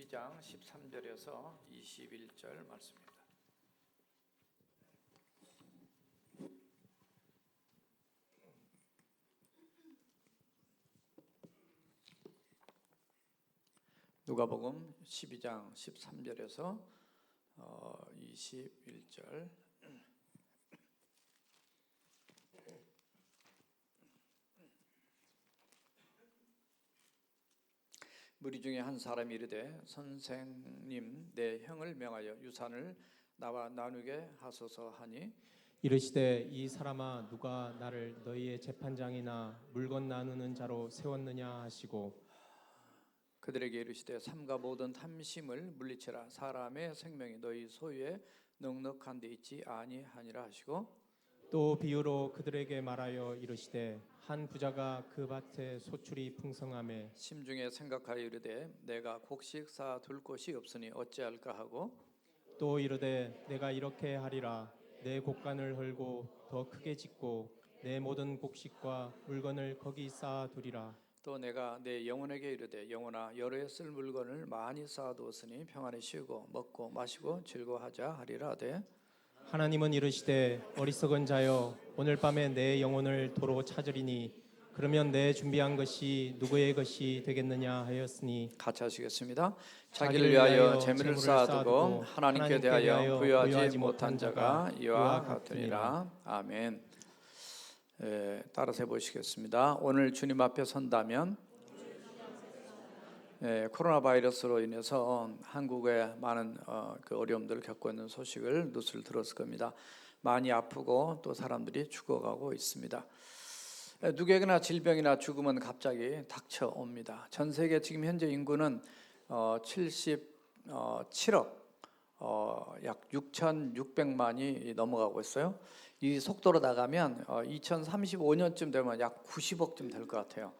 12장 13절에서 21절 말씀입니다. 누가복음 12장 13절에서 21절. 무리 중에 한 사람이 이르되 선생님 내 형을 명하여 유산을 나와 나누게 하소서 하니 이르시되 이 사람아 누가 나를 너희의 재판장이나 물건 나누는 자로 세웠느냐 하시고 그들에게 이르시되 삼가 모든 탐심을 물리치라. 사람의 생명이 너희 소유에 넉넉한 데 있지 아니하니라 하시고 또 비유로 그들에게 말하여 이르시되 한 부자가 그 밭에 소출이 풍성하매 심중에 생각하여 이르되 내가 곡식 쌓아둘 곳이 없으니 어찌할까 하고 또 이르되 내가 이렇게 하리라 내 곡간을 헐고 더 크게 짓고 내 모든 곡식과 물건을 거기 쌓아두리라. 또 내가 내 영혼에게 이르되 영혼아 여러 해 쓸 물건을 많이 쌓아두었으니 평안히 쉬고 먹고 마시고 즐거워하자 하리라 하되 하나님은 이르시되 어리석은 자여 오늘 밤에 내 영혼을 도로 찾으리니 그러면 내 준비한 것이 누구의 것이 되겠느냐 하였으니 같이 하시겠습니다. 자기를 위하여 재물을 쌓아두고 하나님께 대하여 부여하지 못한 자가 이와 같으니라. 아멘. 따라서 해보시겠습니다. 오늘 주님 앞에 선다면 코로나 바이러스로 인해서 한국에 많은 그 어려움들을 겪고 있는 소식을 뉴스를 들었을 겁니다. 많이 아프고 또 사람들이 죽어가고 있습니다. 누구에게나 질병이나 죽음은 갑자기 닥쳐옵니다. 전 세계 지금 현재 인구는 77억 약 6,600만이 넘어가고 있어요. 이 속도로 나가면 2035년쯤 되면 약 90억쯤 될 것 같아요.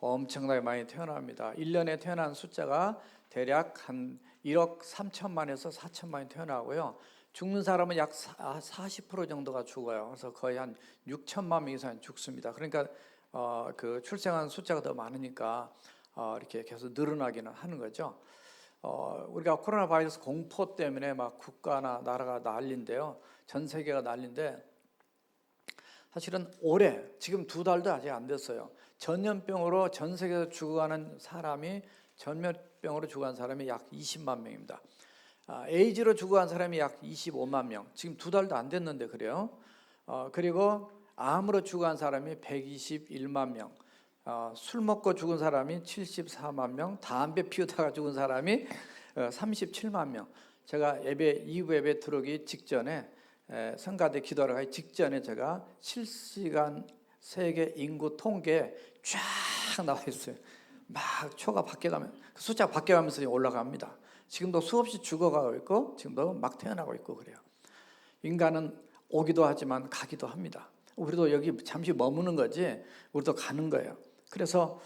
엄청나게 많이 태어납니다. 1년에 태어난 숫자가 대략 한 1억 3천만에서 4천만이 태어나고요. 죽는 사람은 약 40% 정도가 죽어요. 그래서 거의 한 6천만 명 이상이 죽습니다. 그러니까 그 출생한 숫자가 더 많으니까 이렇게 계속 늘어나기는 하는 거죠. 우리가 코로나 바이러스 공포 때문에 막 국가나 나라가 난리인데요. 전 세계가 난리인데 사실은 올해 지금 2달도 아직 안 됐어요. 전염병으로 전 세계에서 죽어가는 사람이 전염병으로 죽어간 사람이 약 20만 명입니다. 에이즈로 죽어간 사람이 약 25만 명. 지금 2달도 안 됐는데 그래요. 그리고 암으로 죽어간 사람이 121만 명. 술 먹고 죽은 사람이 74만 명. 담배 피우다가 죽은 사람이 37만 명. 제가 예배 2부 예배 들어오기 직전에 성가대 기도하러 가기 직전에 제가 실시간 세계 인구 통계 쫙 나와 있어요. 막 초가 바뀌어가면 그 숫자가 바뀌어가면서 올라갑니다. 지금도 수없이 죽어가고 있고 지금도 막 태어나고 있고 그래요. 인간은 오기도 하지만 가기도 합니다. 우리도 여기 잠시 머무는 거지 우리도 가는 거예요. 그래서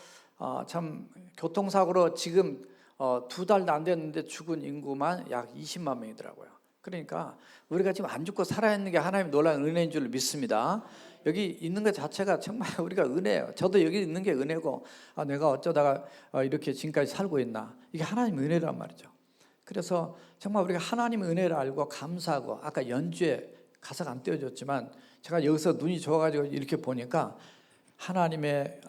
참 교통사고로 지금 2달도 안 됐는데 죽은 인구만 약 20만 명이더라고요. 그러니까 우리가 지금 안 죽고 살아있는 게 하나님의 놀라운 은혜인 줄 믿습니다. 여기 있는 것 자체가 정말 우리가 은혜예요. 저도 여기 있는 게 은혜고 내가 어쩌다가 이렇게 지금까지 살고 있나. 이게 하나님의 은혜란 말이죠. 그래서 정말 우리가 하나님의 은혜를 알고 감사하고 아까 연주에 가사가 안 띄워졌지만 제가 여기서 눈이 좋아가지고 이렇게 보니까 하나님의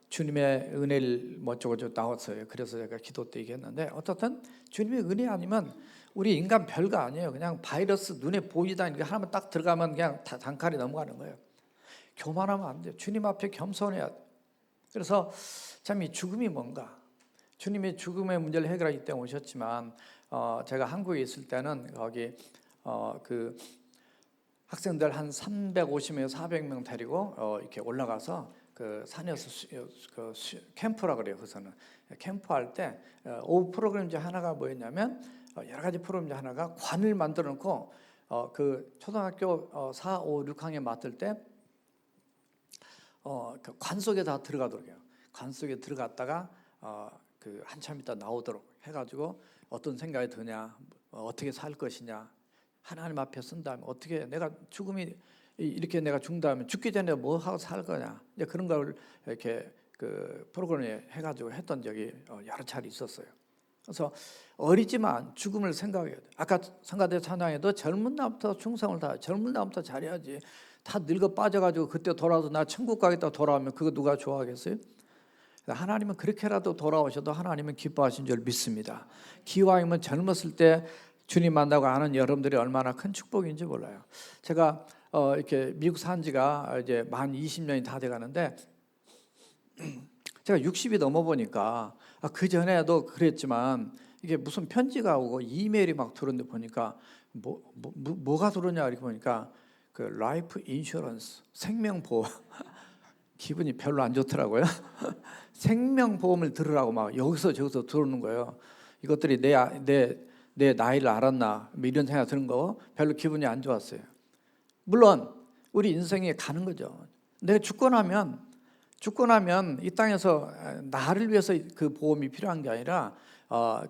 주님의 은혜를 어쩌고저쩌고 나왔어요. 그래서 제가 기도 때 얘기했는데 어떻든 주님의 은혜 아니면 우리 인간 별거 아니에요. 그냥 바이러스 눈에 보이다 이게 하나만 딱 들어가면 그냥 다 단칼에 넘어가는 거예요. 교만하면 안 돼요. 주님 앞에 겸손해야 돼요. 그래서 참 이 죽음이 뭔가 주님이 죽음의 문제를 해결하기 때문에 오셨지만 제가 한국에 있을 때는 거기 그 학생들 한 350명, 400명 데리고 이렇게 올라가서 그 산에서 캠프라 그래요. 그래서는 캠프할 때 오후 프로그램 중 하나가 뭐였냐면 여러 가지 프로그램 중 하나가 관을 만들어 놓고 그 초등학교 4, 5, 6학년 맡을 때 그 관 속에 다 들어가도록 해요. 관 속에 들어갔다가 그 한참 있다 나오도록 해가지고 어떤 생각이 드냐, 어떻게 살 것이냐, 하나님 앞에 선다면 어떻게 내가 죽음이 이렇게 내가 죽는다면 죽기 전에 뭐 하고 살 거냐, 이제 그런 걸 이렇게 그 프로그램에 해가지고 했던 적이 여러 차례 있었어요. 그래서 어리지만 죽음을 생각해야 돼. 아까 성가대 찬양에도 젊은 날부터 충성을 다해, 젊은 날부터 잘해야지. 다 늙어 빠져가지고 그때 돌아와서 나 천국 가겠다 돌아오면 그거 누가 좋아하겠어요? 하나님은 그렇게라도 돌아오셔도 하나님은 기뻐하신 줄 믿습니다. 기왕이면 젊었을 때 주님 만나고 아는 여러분들이 얼마나 큰 축복인지 몰라요. 제가 이렇게 미국 산 지가 이제 만 20년이 다 돼가는데 제가 60이 넘어 보니까 그 전에도 그랬지만 이게 무슨 편지가 오고 이메일이 막 들어오는데 보니까 뭐가 들어오냐 이렇게 보니까 그 라이프 인슈런스 생명보험 기분이 별로 안 좋더라고요. 생명보험을 들으라고 막 여기서 저기서 들어오는 거예요. 이것들이 내 나이를 알았나 뭐 이런 생각 드는 거 별로 기분이 안 좋았어요. 물론 우리 인생에 가는 거죠. 내가 죽고 나면 이 땅에서 나를 위해서 그 보험이 필요한 게 아니라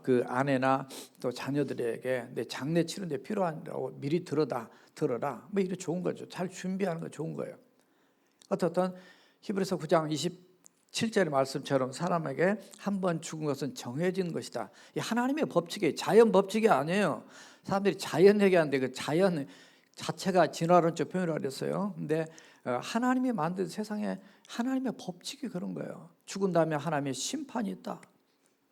그 아내나 또 자녀들에게 내 장례 치르는데 필요하다고 미리 들어라 뭐 이게 좋은 거죠. 잘 준비하는 거 좋은 거예요. 어떻든 히브리서 9장 27절의 말씀처럼 사람에게 한 번 죽은 것은 정해진 것이다. 이 하나님의 법칙이 자연 법칙이 아니에요. 사람들이 자연 얘기하는데 그 자연 자체가 진화론적 표현을 했어요. 근데 하나님이 만든 세상에 하나님의 법칙이 그런 거예요. 죽은 다음에 하나님의 심판이 있다.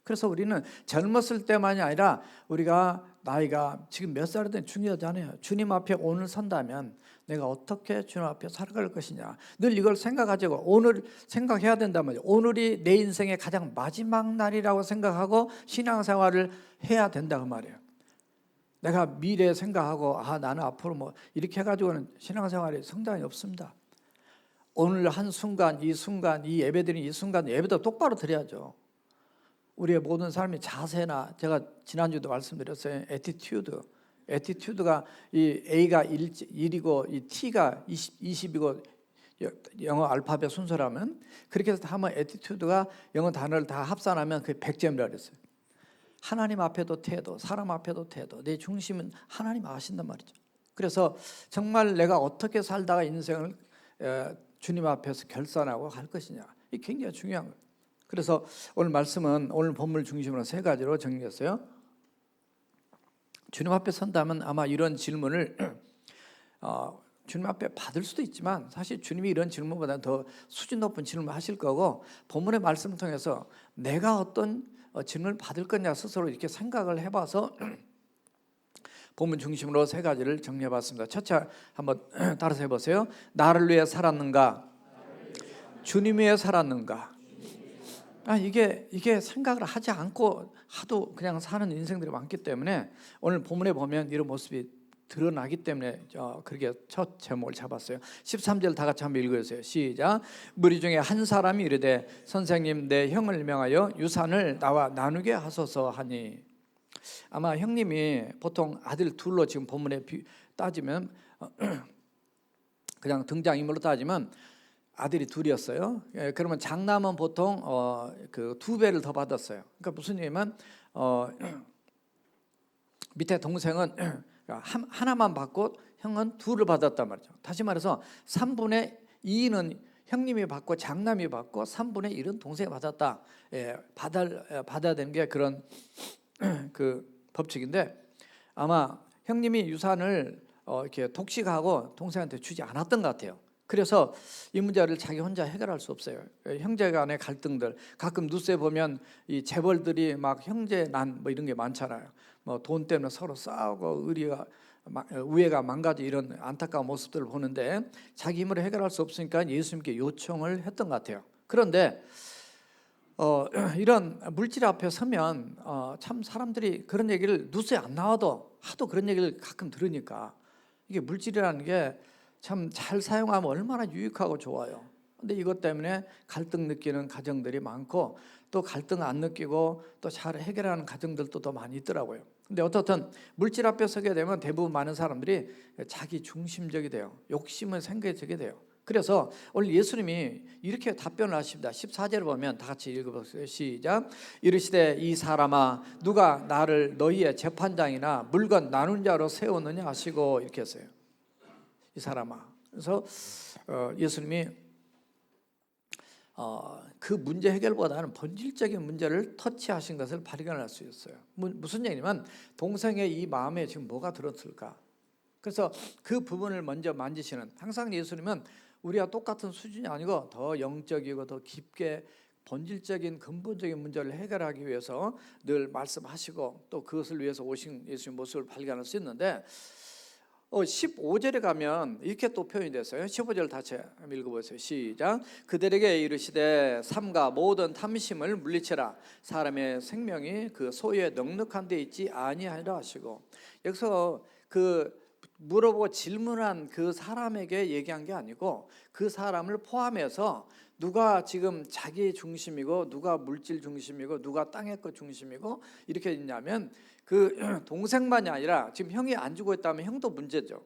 그래서 우리는 젊었을 때만이 아니라 우리가 나이가 지금 몇 살이든 중요하지 않아요. 주님 앞에 오늘 선다면 내가 어떻게 주님 앞에 살아갈 것이냐 늘 이걸 생각하자고 오늘 생각해야 된단 말이에요. 오늘이 내 인생의 가장 마지막 날이라고 생각하고 신앙생활을 해야 된다고 말이에요. 내가 미래 생각하고 나는 앞으로 뭐 이렇게 해가지고는 신앙생활에 성장이 없습니다. 오늘 한 순간 이 예배드린 이 순간 예배도 똑바로 드려야죠. 우리의 모든 삶의 자세나 제가 지난주도 말씀드렸어요. 애티튜드가 이 A가 1이고 이 T가 20이고 영어 알파벳 순서라면 그렇게 해서 하면 애티튜드가 영어 단어를 다 합산하면 그게 100점이라고 그랬어요. 하나님 앞에도 태도, 사람 앞에도 태도, 내 중심은 하나님 아신단 말이죠. 그래서 정말 내가 어떻게 살다가 인생을 주님 앞에서 결산하고 갈 것이냐 이게 굉장히 중요한 거예요. 그래서 오늘 말씀은 오늘 본문을 중심으로 세 가지로 정리했어요. 주님 앞에 선다면 아마 이런 질문을 주님 앞에 받을 수도 있지만 사실 주님이 이런 질문보다 더 수준 높은 질문을 하실 거고 본문의 말씀을 통해서 내가 어떤 질문을 받을 거냐 스스로 이렇게 생각을 해봐서 본문 중심으로 세 가지를 정리해봤습니다. 첫째 한번 따라서 해보세요. 나를 위해 살았는가? 주님 위해 살았는가? 이게 생각을 하지 않고 하도 그냥 사는 인생들이 많기 때문에 오늘 본문에 보면 이런 모습이 드러나기 때문에 그렇게 첫 제목을 잡았어요. 13절 다 같이 한번 읽어주세요. 시작. 무리 중에 한 사람이 이르되 선생님 내 형을 명하여 유산을 나와 나누게 하소서 하니. 아마 형님이 보통 아들 둘로 지금 본문에 따지면 그냥 등장인물로 따지면 아들이 둘이었어요. 그러면 장남은 보통 그 2배를 더 받았어요. 그러니까 무슨 얘기냐면 밑에 동생은 하나만 받고 형은 2를 받았단 말이죠. 다시 말해서 3분의 2는 형님이 받고 장남이 받고 3분의 1은 동생이 받았다. 받아야 되는 게 그런 그 법칙인데 아마 형님이 유산을 이렇게 독식하고 동생한테 주지 않았던 것 같아요. 그래서 이 문제를 자기 혼자 해결할 수 없어요. 형제 간의 갈등들 가끔 뉴스에 보면 이 재벌들이 막 형제난 뭐 이런 게 많잖아요. 뭐 돈 때문에 서로 싸우고 우애가 망가져 이런 안타까운 모습들을 보는데 자기 힘으로 해결할 수 없으니까 예수님께 요청을 했던 것 같아요. 그런데 이런 물질 앞에 서면 참 사람들이 그런 얘기를 뉴스에 안 나와도 하도 그런 얘기를 가끔 들으니까 이게 물질이라는 게 참 잘 사용하면 얼마나 유익하고 좋아요. 근데 이것 때문에 갈등 느끼는 가정들이 많고 또 갈등 안 느끼고 또 잘 해결하는 가정들도 더 많이 있더라고요. 근데 어떻든 물질 앞에 서게 되면 대부분 많은 사람들이 자기 중심적이 돼요. 욕심을 생겨지게 돼요. 그래서 오늘 예수님이 이렇게 답변을 하십니다. 14절을 보면 다 같이 읽어보세요. 시작. 이르시되 이 사람아 누가 나를 너희의 재판장이나 물건 나눈 자로 세웠느냐 하시고 이렇게 했어요. 이 사람아. 그래서 예수님이 그 문제 해결보다는 본질적인 문제를 터치하신 것을 발견할 수 있어요. 무슨 얘기냐면 동생의 이 마음에 지금 뭐가 들었을까? 그래서 그 부분을 먼저 만지시는, 항상 예수님은 우리와 똑같은 수준이 아니고 더 영적이고 더 깊게 본질적인 근본적인 문제를 해결하기 위해서 늘 말씀하시고 또 그것을 위해서 오신 예수님 모습을 발견할 수 있는데 15절에 가면 이렇게 또 표현이 됐어요. 15절 다시 읽어보세요. 시작. 그들에게 이르시되 삼가 모든 탐심을 물리쳐라. 사람의 생명이 그 소유에 넉넉한 데 있지 아니하리라 하시고, 여기서 그 물어보고 질문한 그 사람에게 얘기한 게 아니고 그 사람을 포함해서 누가 지금 자기 중심이고 누가 물질 중심이고 누가 땅의 것 중심이고 이렇게 있냐면 그 동생만이 아니라 지금 형이 안 주고 있다면 형도 문제죠.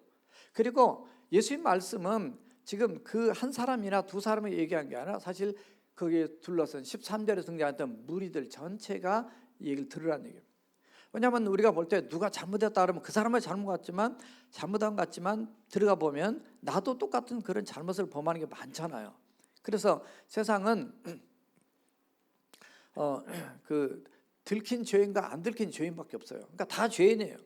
그리고 예수님 말씀은 지금 그 한 사람이나 두 사람이 얘기한 게 아니라 사실 거기에 둘러싼 13절에 등장했던 무리들 전체가 이 얘기를 들으라는 얘기예요. 왜냐하면 우리가 볼 때 누가 잘못했다 그러면 그 사람은 잘못한 것 같지만 들어가 보면 나도 똑같은 그런 잘못을 범하는 게 많잖아요. 그래서 세상은 그 들킨 죄인과 안 들킨 죄인밖에 없어요. 그러니까 다 죄인이에요.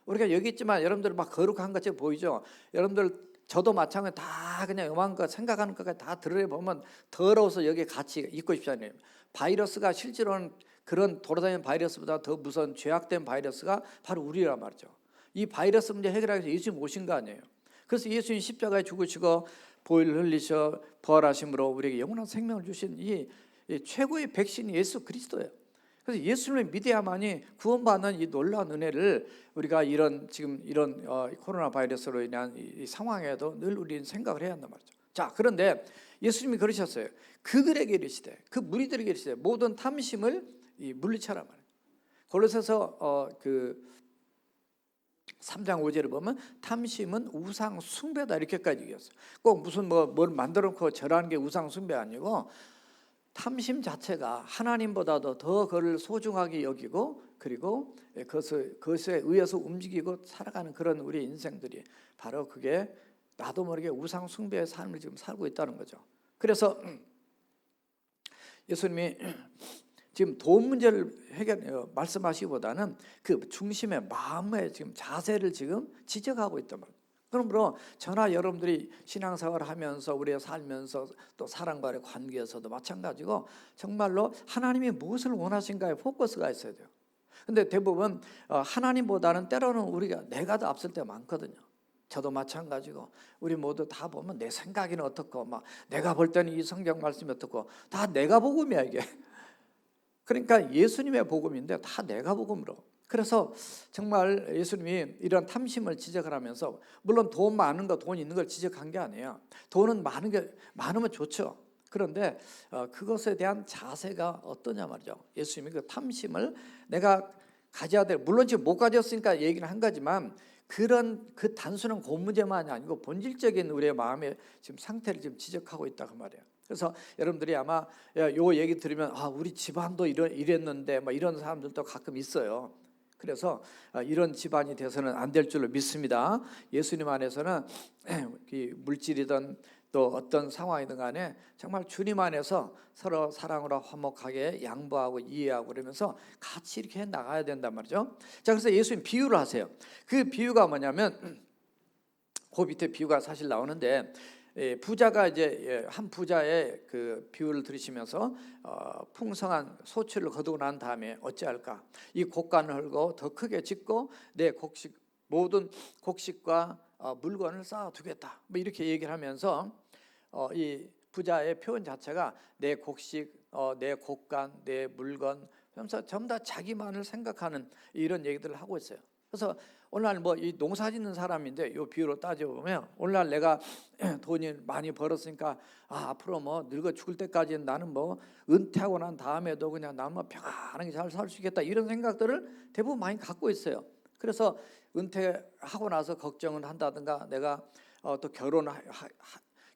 우리가 여기 있지만 여러분들 막 거룩한 것처럼 보이죠. 여러분들 저도 마찬가지 다 그냥 요만 거 생각하는 것까지 다 들여보면 더러워서 여기에 같이 있고 싶지 않아요. 바이러스가 실제로는 그런 돌아다니는 바이러스보다 더 무서운 죄악된 바이러스가 바로 우리란 말이죠. 이 바이러스 문제 해결하기 위해서 예수님 오신 거 아니에요. 그래서 예수님 십자가에 죽으시고 보혈을 흘리셔 부활하심으로 우리에게 영원한 생명을 주신 이 최고의 백신이 예수 그리스도예요. 그래서 예수님을 믿어야만이 구원받는 이 놀라운 은혜를 우리가 지금 이런 코로나 바이러스로 인한 이 상황에도 늘 우리는 생각을 해야 한단 말이죠. 자, 그런데 예수님이 그러셨어요. 그들에게 이르시되, 그 무리들에게 이르시되 모든 탐심을 물리쳐라 말이에요. 골로새서 그 3장 5절을 보면 탐심은 우상 숭배다 이렇게까지 얘기했어요. 꼭 무슨 뭘 만들어 놓고 절하는 게 우상 숭배 아니고 탐심 자체가 하나님보다도 더 그를 소중하게 여기고 그리고 그것에 의해서 움직이고 살아가는 그런 우리 인생들이 바로 그게 나도 모르게 우상 숭배의 삶을 지금 살고 있다는 거죠. 그래서 예수님이 지금 돈 문제를 말씀하시기보다는 그 중심의 마음의 지금 자세를 지금 지적하고 있단 말이에요. 그러므로 저나 여러분들이 신앙생활을 하면서 우리가 살면서 또 사람과의 관계에서도 마찬가지고 정말로 하나님이 무엇을 원하신가에 포커스가 있어야 돼요. 근데 대부분 하나님보다는 때로는 우리가 내가 더 앞설 때가 많거든요. 저도 마찬가지고 우리 모두 다 보면 내 생각이는 어떻고 막 내가 볼 때는 이 성경 말씀이 어떻고 다 내가 복음이야 이게. 그러니까 예수님의 복음인데 다 내가 복음으로. 그래서 정말 예수님이 이런 탐심을 지적을 하면서 물론 돈 많은 거, 돈 있는 걸 지적한 게 아니에요. 돈은 많으면 좋죠. 그런데 그것에 대한 자세가 어떠냐 말이죠. 예수님이 그 탐심을 내가 가져야 될, 물론 지금 못 가졌으니까 얘기는 한 거지만 그런 그 단순한 그 문제만이 아니고 본질적인 우리의 마음의 지금 상태를 지금 지적하고 있다 그 말이에요. 그래서 여러분들이 아마 요 얘기 들으면 우리 집안도 이랬는데 뭐 이런 사람들도 가끔 있어요. 그래서 이런 집안이 돼서는 안 될 줄로 믿습니다. 예수님 안에서는 물질이든 또 어떤 상황이든 간에 정말 주님 안에서 서로 사랑으로 화목하게 양보하고 이해하고 그러면서 같이 이렇게 나가야 된단 말이죠. 자, 그래서 예수님 비유를 하세요. 그 비유가 뭐냐면 그 밑에 비유가 사실 나오는데 부자가 이제 한 부자의 그 비유를 들으시면서 풍성한 소출을 거두고 난 다음에 어찌할까? 이 곡간을 헐고 더 크게 짓고 내 모든 곡식과 물건을 쌓아두겠다. 뭐 이렇게 얘기를 하면서 이 부자의 표현 자체가 내 곡식, 내 곡간, 내 물건, 그러면서 전부 다 자기만을 생각하는 이런 얘기들을 하고 있어요. 그래서 오늘날 이 농사 짓는 사람인데 이 비유로 따져보면 오늘날 내가 돈이 많이 벌었으니까 앞으로 늙어 죽을 때까지는 나는 은퇴하고 난 다음에도 그냥 나는 평안하게 잘 살 수 있겠다 이런 생각들을 대부분 많이 갖고 있어요. 그래서 은퇴하고 나서 걱정을 한다든가 내가 또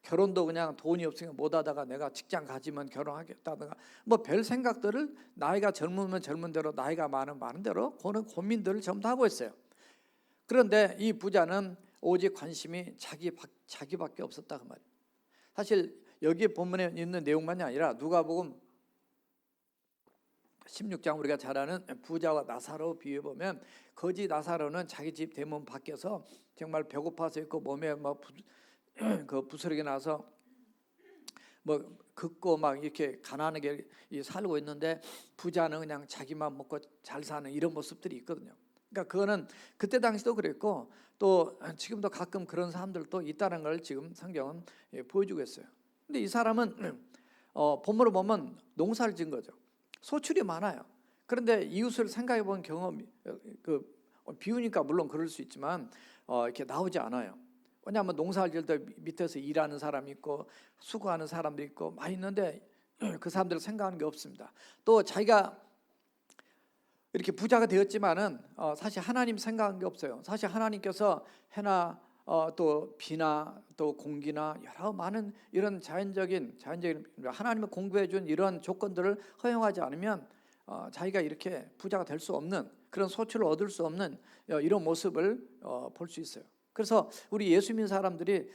결혼도 그냥 돈이 없으니까 못하다가 내가 직장 가지면 결혼하겠다든가 별 생각들을 나이가 젊으면 젊은 대로 나이가 많은 대로 그런 고민들을 전부 다 하고 있어요. 그런데 이 부자는 오직 관심이 자기밖에 없었다 그 말이에요. 사실 여기 본문에 있는 내용만이 아니라 누가복음 16장 우리가 잘 아는 부자와 나사로 비유해 보면 거지 나사로는 자기 집 대문 밖에서 정말 배고파서 있고 몸에 그 부스러기 나서 뭐 긋고 막 이렇게 가난하게 살고 있는데 부자는 그냥 자기만 먹고 잘 사는 이런 모습들이 있거든요. 그러니까 그거는 그때 당시도 그랬고 또 지금도 가끔 그런 사람들도 있다는 걸 지금 성경은 보여주고 있어요. 근데 이 사람은 본문을 보면 농사를 지은 거죠. 소출이 많아요. 그런데 이웃을 생각해 본 경험이 비우니까 물론 그럴 수 있지만 이렇게 나오지 않아요. 왜냐하면 농사를 지을 때 밑에서 일하는 사람이 있고 수고하는 사람도 있고 많이 있는데 그 사람들을 생각하는 게 없습니다. 또 자기가 이렇게 부자가 되었지만은 사실 하나님 생각한 게 없어요. 사실 하나님께서 해나 또 비나 또 공기나 여러 많은 이런 자연적인 하나님이 공급해 준 이런 조건들을 허용하지 않으면 자기가 이렇게 부자가 될 수 없는 그런 소출을 얻을 수 없는 이런 모습을 볼 수 있어요. 그래서 우리 예수 믿는 사람들이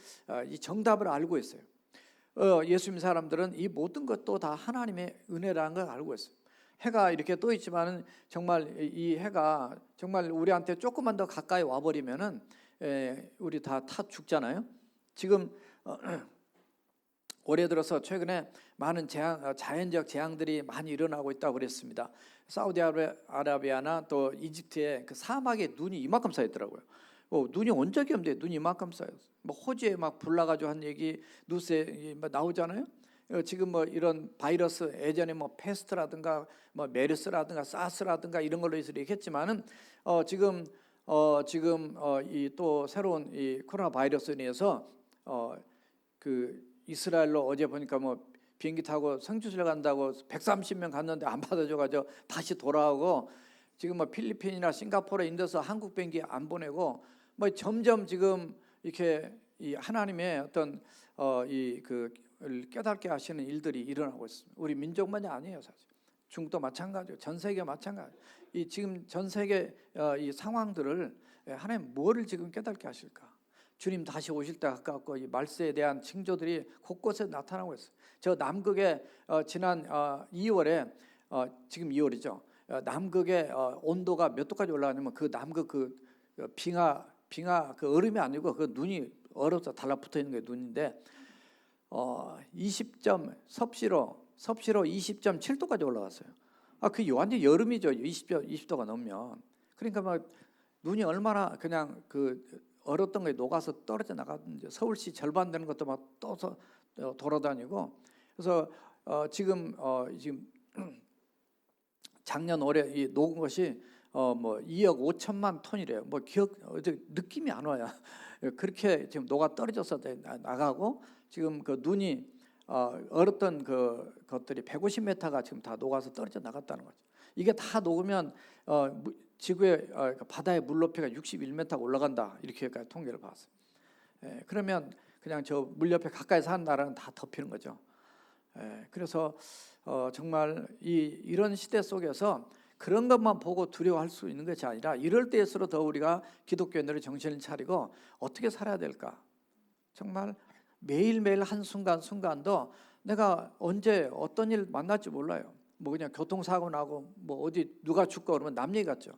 이 정답을 알고 있어요. 예수 믿는 사람들은 이 모든 것도 다 하나님의 은혜라는 걸 알고 있어요. 해가 이렇게 떠 있지만은 정말 이 해가 정말 우리한테 조금만 더 가까이 와 버리면은 우리 다 죽잖아요. 지금 올해 들어서 최근에 많은 자연적 재앙들이 많이 일어나고 있다고 그랬습니다. 사우디아라비아나 또 이집트에 그 사막에 눈이 이만큼 쌓였더라고요. 눈이 온 적이 없는데 눈이 이만큼 쌓였어요. 뭐 호주에 막 불나가지고 한 얘기 뉴스에 나오잖아요. 지금 뭐 이런 바이러스 예전에 뭐 패스트라든가 뭐 메르스라든가 사스라든가 이런 걸로 얘기했지만은 지금 이 또 새로운 이 코로나 바이러스에 의해서 그 이스라엘로 어제 보니까 뭐 비행기 타고 성지순례 간다고 130명 갔는데 안 받아줘가지고 다시 돌아오고 지금 뭐 필리핀이나 싱가포르 이런 데서 한국 비행기 안 보내고 뭐 점점 지금 이렇게 이 하나님의 어떤 그 깨닫게 하시는 일들이 일어나고 있습니다. 우리 민족만이 아니에요, 사실. 중국도 마찬가지고 전 세계 마찬가지. 이 지금 전 세계 이 상황들을 하나님 뭐를 지금 깨닫게 하실까? 주님 다시 오실 때 가깝고 이 말세에 대한 징조들이 곳곳에 나타나고 있어요. 저 남극에 지난 2월에 지금 2월이죠. 남극의 온도가 몇 도까지 올라가냐면 그 남극 그 빙하 그 얼음이 아니고 그 눈이 얼어서 달라붙어 있는 게 눈인데 섭씨로 20.7도까지 올라갔어요. 그게 완전 여름이죠. 20도가 넘으면. 그러니까 막 눈이 얼마나 그냥 그 얼었던 거에 녹아서 떨어져 나가든지 서울시 절반 되는 것도 막 떠서 돌아다니고 그래서 지금 작년 올해 이 녹은 것이 뭐 2억 5천만 톤이래요. 뭐 느낌이 안 와요. 그렇게 지금 녹아 떨어져서 나가고 지금 그 눈이 얼었던 그 것들이 150m가 지금 다 녹아서 떨어져 나갔다는 거죠. 이게 다 녹으면 지구의 바다의 물 높이가 61m가 올라간다 이렇게까지 통계를 봤어요. 그러면 그냥 저 물 옆에 가까이 사는 나라는 다 덮이는 거죠. 그래서 정말 이런 시대 속에서 그런 것만 보고 두려워할 수 있는 것이 아니라 이럴 때일수록 더 우리가 기독교인들이 정신을 차리고 어떻게 살아야 될까? 정말 매일매일 한순간순간도 내가 언제 어떤 일 만날지 몰라요. 뭐 그냥 교통사고 나고 뭐 어디 누가 죽고 그러면 남 얘기 같죠.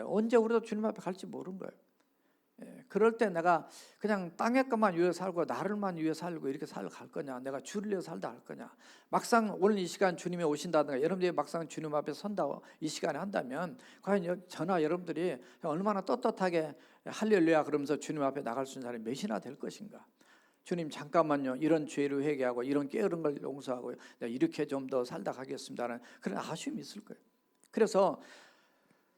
언제 우리도 주님 앞에 갈지 모르는 거예요. 그럴 때 내가 그냥 땅의 것만 위해 살고 나를만 위해 살고 이렇게 살갈 거냐, 내가 주를 위해 살다 할 거냐. 막상 오늘 이 시간 주님이 오신다든가 여러분들이 막상 주님 앞에 선다 이 시간에 한다면 과연 저나 여러분들이 얼마나 떳떳하게 할렐루야 그러면서 주님 앞에 나갈 수 있는 사람이 몇이나 될 것인가. 주님 잠깐만요, 이런 죄를 회개하고 이런 게으른 걸 용서하고 내가 이렇게 좀 더 살다 가겠습니다는 그런 아쉬움이 있을 거예요. 그래서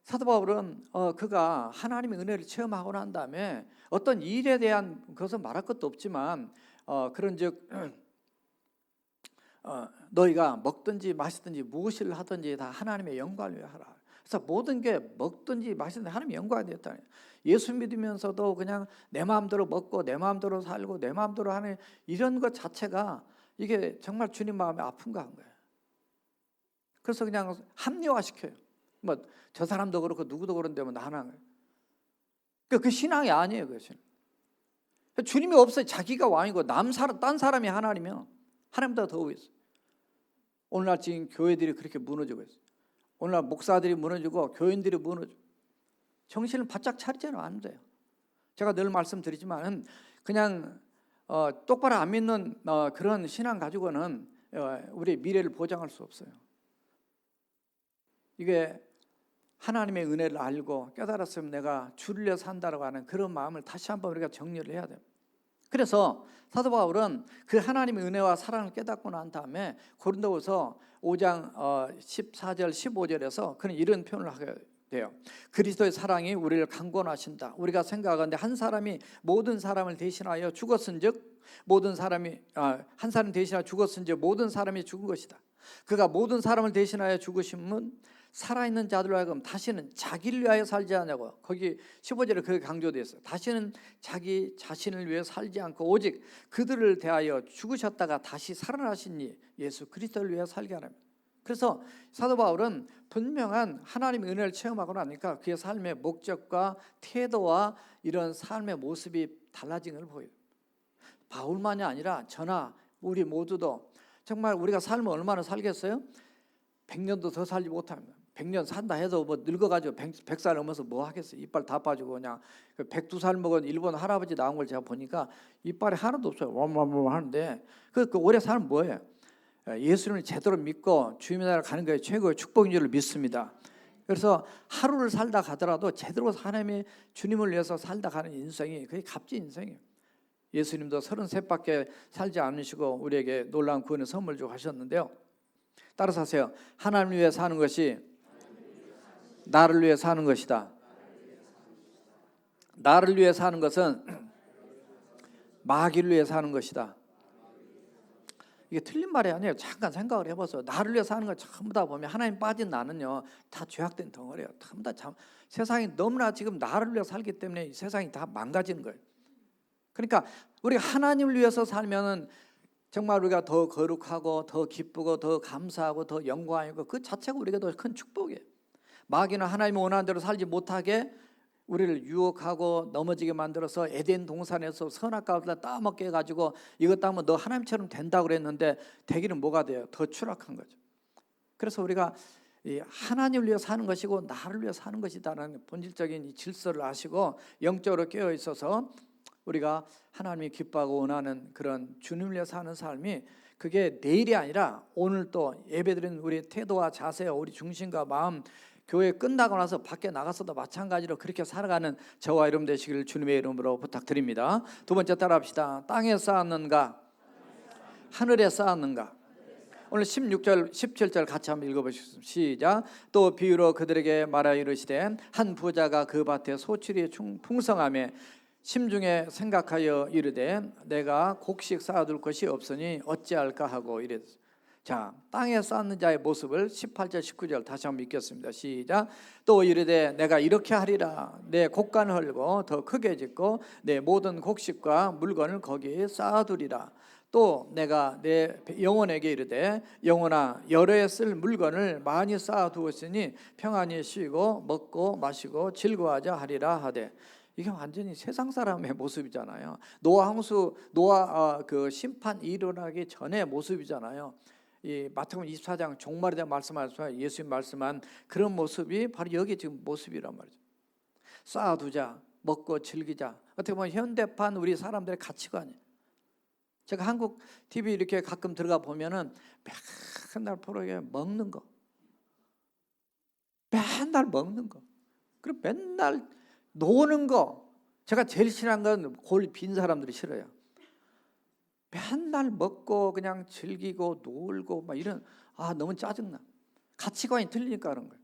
사도 바울은 그가 하나님의 은혜를 체험하고 난 다음에 어떤 일에 대한 것은 말할 것도 없지만 그런즉 너희가 먹든지 마시든지 무엇을 하든지 다 하나님의 영광을 위해 하라. 그래서 모든 게 먹든지 마시든지 하나님의 영광이 됐다. 예수 믿으면서도 그냥 내 마음대로 먹고 내 마음대로 살고 내 마음대로 하는 이런 것 자체가 이게 정말 주님 마음에 아픈가 한 거예요. 그래서 그냥 합리화시켜요. 뭐 저 사람도 그렇고 누구도 그런데 뭐 나는 그 신앙이 아니에요. 그것은 주님이 없어요. 자기가 왕이고 딴 사람이 하나님이요. 하나님보다 더 위에 있어요. 오늘날 지금 교회들이 그렇게 무너지고 있어요. 오늘날 목사들이 무너지고 교인들이 무너지고 정신을 바짝 차리지는 안 돼요. 제가 늘 말씀드리지만 그냥 똑바로 안 믿는 그런 신앙 가지고는 우리의 미래를 보장할 수 없어요. 이게 하나님의 은혜를 알고 깨달았으면 내가 주를 위해 산다라고 하는 그런 마음을 다시 한번 우리가 정리를 해야 돼요. 그래서 사도 바울은 그 하나님의 은혜와 사랑을 깨닫고 난 다음에 고린도후서 5장 14절 15절에서 그는 이런 표현을 하게 돼요. 그리스도의 사랑이 우리를 강권하신다. 우리가 생각하건대 한 사람이 모든 사람을 대신하여 죽었은즉 모든 사람이 한 사람 대신하여 죽었은즉 모든 사람이 죽은 것이다. 그가 모든 사람을 대신하여 죽으심은 살아있는 자들로 하여금 다시는 자기를 위하여 살지 않냐고. 거기 15절에 그게 강조되어 있어요. 다시는 자기 자신을 위해 살지 않고 오직 그들을 대하여 죽으셨다가 다시 살아나신 예수 그리스도를 위해 살게 하랍니다. 그래서 사도 바울은 분명한 하나님의 은혜를 체험하고 나니까 그의 삶의 목적과 태도와 이런 삶의 모습이 달라진 걸 보여요. 바울만이 아니라 저나 우리 모두도 정말 우리가 삶을 얼마나 살겠어요? 100년도 더 살지 못합니다. 100년 산다 해도 뭐 늙어가지고 100살 넘어서 뭐 하겠어요? 이빨 다 빠지고 그냥 102살 먹은 일본 할아버지 나온 걸 제가 보니까 이빨이 하나도 없어요. 뭐 하는데 그 오래 살면 뭐예요? 예수님을 제대로 믿고 주님의 나라를 가는 게 최고의 축복인 줄 믿습니다. 그래서 하루를 살다 가더라도 제대로 하나님의 주님을 위해서 살다 가는 인생이 그게 값진 인생이에요. 예수님도 33밖에 살지 않으시고 우리에게 놀라운 구원의 선물 주고 하셨는데요. 따라서 하세요. 하나님을 위해 사는 것이 나를 위해 사는 것이다. 나를 위해 사는 것은 마귀를 위해 사는 것이다. 이게 틀린 말이 아니에요. 잠깐 생각을 해보세요. 나를 위해 사는 거 전부 다 보면 하나님 빠진 나는요 다 죄악된 덩어리예요. 전부 다 세상이 너무나 지금 나를 위해 살기 때문에 이 세상이 다 망가지는 거예요. 그러니까 우리가 하나님을 위해서 살면은 정말 우리가 더 거룩하고 더 기쁘고 더 감사하고 더 영광이고 그 자체가 우리가 더 큰 축복이에요. 마귀는 하나님이 원하는 대로 살지 못하게 우리를 유혹하고 넘어지게 만들어서 에덴 동산에서 선악과를 따먹게 해가지고 이것 따면 너 하나님처럼 된다고 그랬는데 되기는 뭐가 돼요? 더 추락한 거죠. 그래서 우리가 이 하나님을 위해 사는 것이고 나를 위해 사는 것이다라는 본질적인 이 질서를 아시고 영적으로 깨어 있어서 우리가 하나님이 기뻐하고 원하는 그런 주님을 위해 사는 삶이 그게 내일이 아니라 오늘 또 예배드리는 우리 태도와 자세와 우리 중심과 마음 교회 끝나고 나서 밖에 나가서도 마찬가지로 그렇게 살아가는 저와 여러분 되시기를 주님의 이름으로 부탁드립니다. 두 번째 따라합시다. 땅에 쌓았는가 하늘에 쌓았는가. 오늘 16절 17절 같이 한번 읽어보시겠습니다. 시작. 또 비유로 그들에게 말하여 이르시되 한 부자가 그 밭에 소출이 풍성하며 심중에 생각하여 이르되 내가 곡식 쌓아둘 것이 없으니 어찌할까 하고 이랬어요. 자, 땅에 쌓는 자의 모습을 18절 19절 다시 한번 읽겠습니다. 시작. 또 이르되 내가 이렇게 하리라. 내 곡간을 헐고 더 크게 짓고 내 모든 곡식과 물건을 거기에 쌓아두리라. 또 내가 내 영혼에게 이르되 영혼아 여러 해 쓸 물건을 많이 쌓아두었으니 평안히 쉬고 먹고 마시고 즐거워하자 하리라 하되. 이게 완전히 세상 사람의 모습이잖아요. 노아 그 심판 일어나기 전의 모습이잖아요. 이 마태복음 24장 종말에 대한 말씀하셔서 예수님 말씀한 그런 모습이 바로 여기 지금 모습이란 말이죠. 쌓아두자, 먹고 즐기자. 어떻게 보면 현대판 우리 사람들의 가치관이에요. 제가 한국 TV 이렇게 가끔 들어가 보면은 맨날 프로그램 먹는 거, 맨날 먹는 거, 그리고 맨날 노는 거. 제가 제일 싫어하는 건 골 빈 사람들이 싫어요. 맨날 먹고 그냥 즐기고 놀고 막 이런 너무 짜증나. 가치관이 틀리니까 그런 거예요.